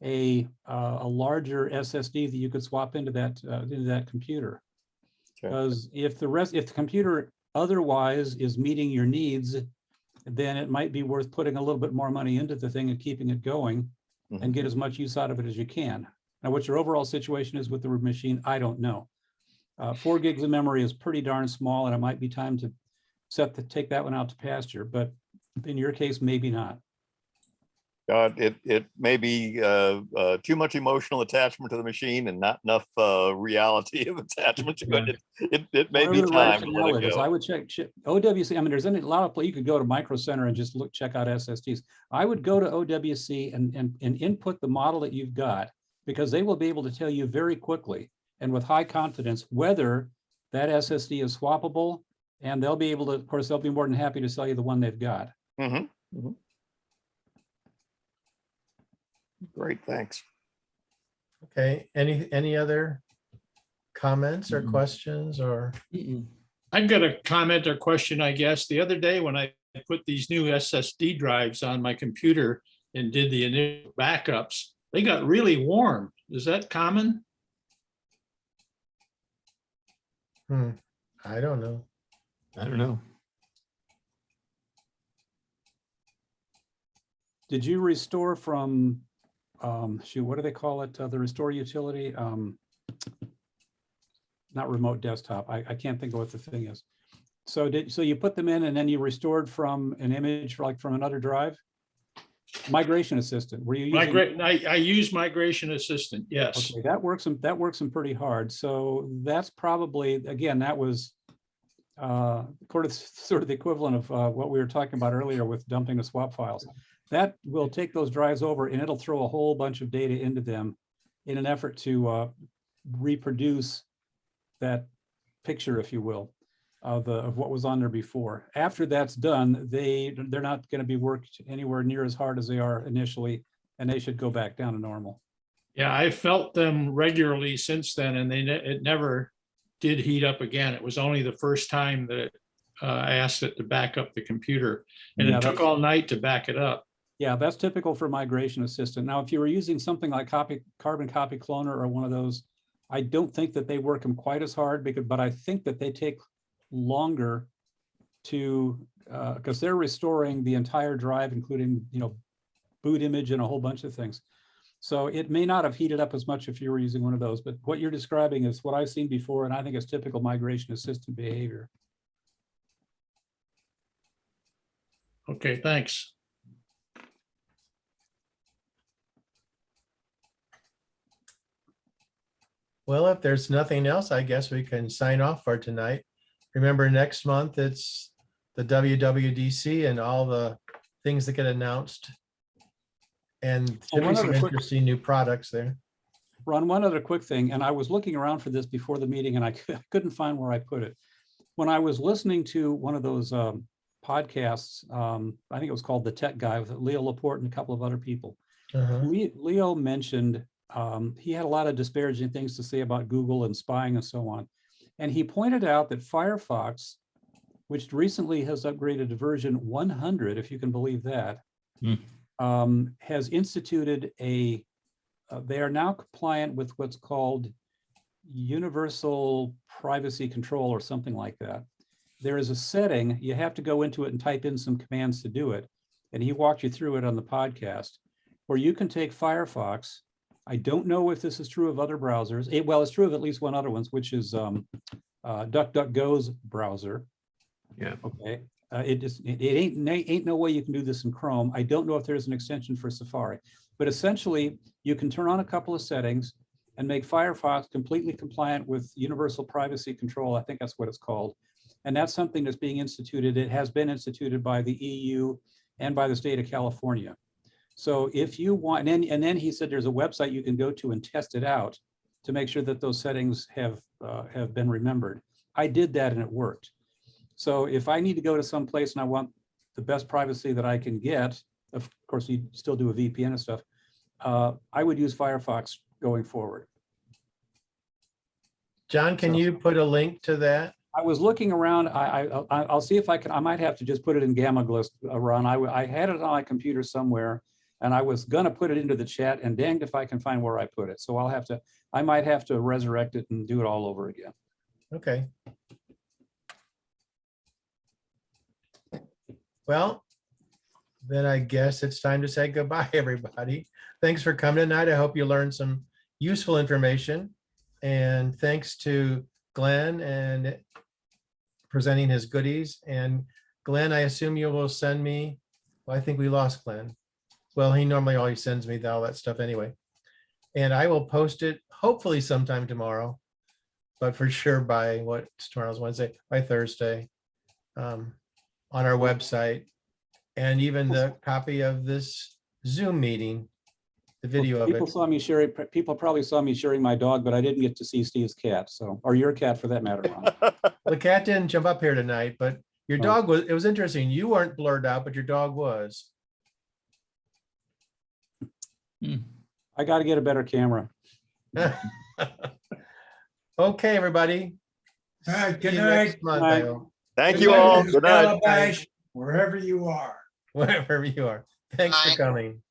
a larger SSD that you could swap into that computer. Because if the computer otherwise is meeting your needs, then it might be worth putting a little bit more money into the thing and keeping it going and get as much use out of it as you can. Now, what your overall situation is with the machine, I don't know. 4 gigs of memory is pretty darn small, and it might be time to take that one out to pasture, but in your case, maybe not. It may be too much emotional attachment to the machine and not enough reality of attachment to it. It may be time to let it go. I would check OWC. I mean, there's a lot of places you could go to Micro Center and just check out SSDs. I would go to OWC and input the model that you've got, because they will be able to tell you very quickly and with high confidence whether that SSD is swappable, and they'll be able to, of course, they'll be more than happy to sell you the one they've got. Great, thanks. Okay, any other comments or questions or? I've got a comment or question, I guess. The other day when I put these new SSD drives on my computer and did the initial backups, they got really warm. Is that common? I don't know. I don't know. Did you restore from, what do they call it? The restore utility? Not remote desktop. I can't think of what the thing is. So you put them in and then you restored from an image from another drive? Migration Assistant. Were you using? I use Migration Assistant. Yes. Okay, that works them pretty hard. So that's probably, again, that was sort of the equivalent of what we were talking about earlier with dumping the swap files. That will take those drives over and it'll throw a whole bunch of data into them in an effort to reproduce that picture, if you will, of what was on there before. After that's done, they're not going to be worked anywhere near as hard as they are initially, and they should go back down to normal. Yeah, I felt them regularly since then, and it never did heat up again. It was only the first time that I asked it to back up the computer, and it took all night to back it up. Yeah, that's typical for Migration Assistant. Now, if you were using something like Carbon Copy Cloner or one of those, I don't think that they work them quite as hard, but I think that they take longer to, because they're restoring the entire drive, including boot image and a whole bunch of things. So it may not have heated up as much if you were using one of those, but what you're describing is what I've seen before, and I think it's typical migration assistant behavior. Okay, thanks. Well, if there's nothing else, I guess we can sign off for tonight. Remember, next month, it's the WWDC and all the things that get announced. And should be some interesting new products there. Ron, one other quick thing, and I was looking around for this before the meeting and I couldn't find where I put it. When I was listening to one of those podcasts, I think it was called The Tech Guy with Leo Laporte and a couple of other people. Leo mentioned he had a lot of disparaging things to say about Google and spying and so on. And he pointed out that Firefox, which recently has upgraded to version 100, if you can believe that, has instituted they are now compliant with what's called universal privacy control or something like that. There is a setting, you have to go into it and type in some commands to do it. And he walked you through it on the podcast, where you can take Firefox. I don't know if this is true of other browsers. Well, it's true of at least one other one, which is DuckDuckGo's browser. Yeah. Okay. It ain't no way you can do this in Chrome. I don't know if there's an extension for Safari, but essentially you can turn on a couple of settings and make Firefox completely compliant with universal privacy control. I think that's what it's called. And that's something that's being instituted. It has been instituted by the EU and by the state of California. So if you want, and then he said there's a website you can go to and test it out to make sure that those settings have been remembered. I did that and it worked. So if I need to go to some place and I want the best privacy that I can get, of course, you still do a VPN and stuff, I would use Firefox going forward. John, can you put a link to that? I was looking around. I'll see if I can. I might have to just put it in GAMUG list, Ron. I had it on my computer somewhere, and I was going to put it into the chat, and danged if I can find where I put it. So I might have to resurrect it and do it all over again. Okay. Well, then I guess it's time to say goodbye, everybody. Thanks for coming tonight. I hope you learned some useful information. And thanks to Glenn and presenting his goodies. And Glenn, I assume you will send me, well, I think we lost Glenn. Well, he normally always sends me all that stuff anyway. And I will post it hopefully sometime tomorrow, but for sure by tomorrow's Wednesday, by Thursday, on our website. And even the copy of this Zoom meeting, the video of it. People probably saw me sharing my dog, but I didn't get to see Steve's cat. So, or your cat for that matter, Ron. The cat didn't jump up here tonight, but your dog was, it was interesting. You weren't blurred out, but your dog was. I got to get a better camera. Okay, everybody. All right, good See you night. next month, I hope. Thank you all. Good night. Calabash, wherever you are. Wherever you are. Thanks for coming.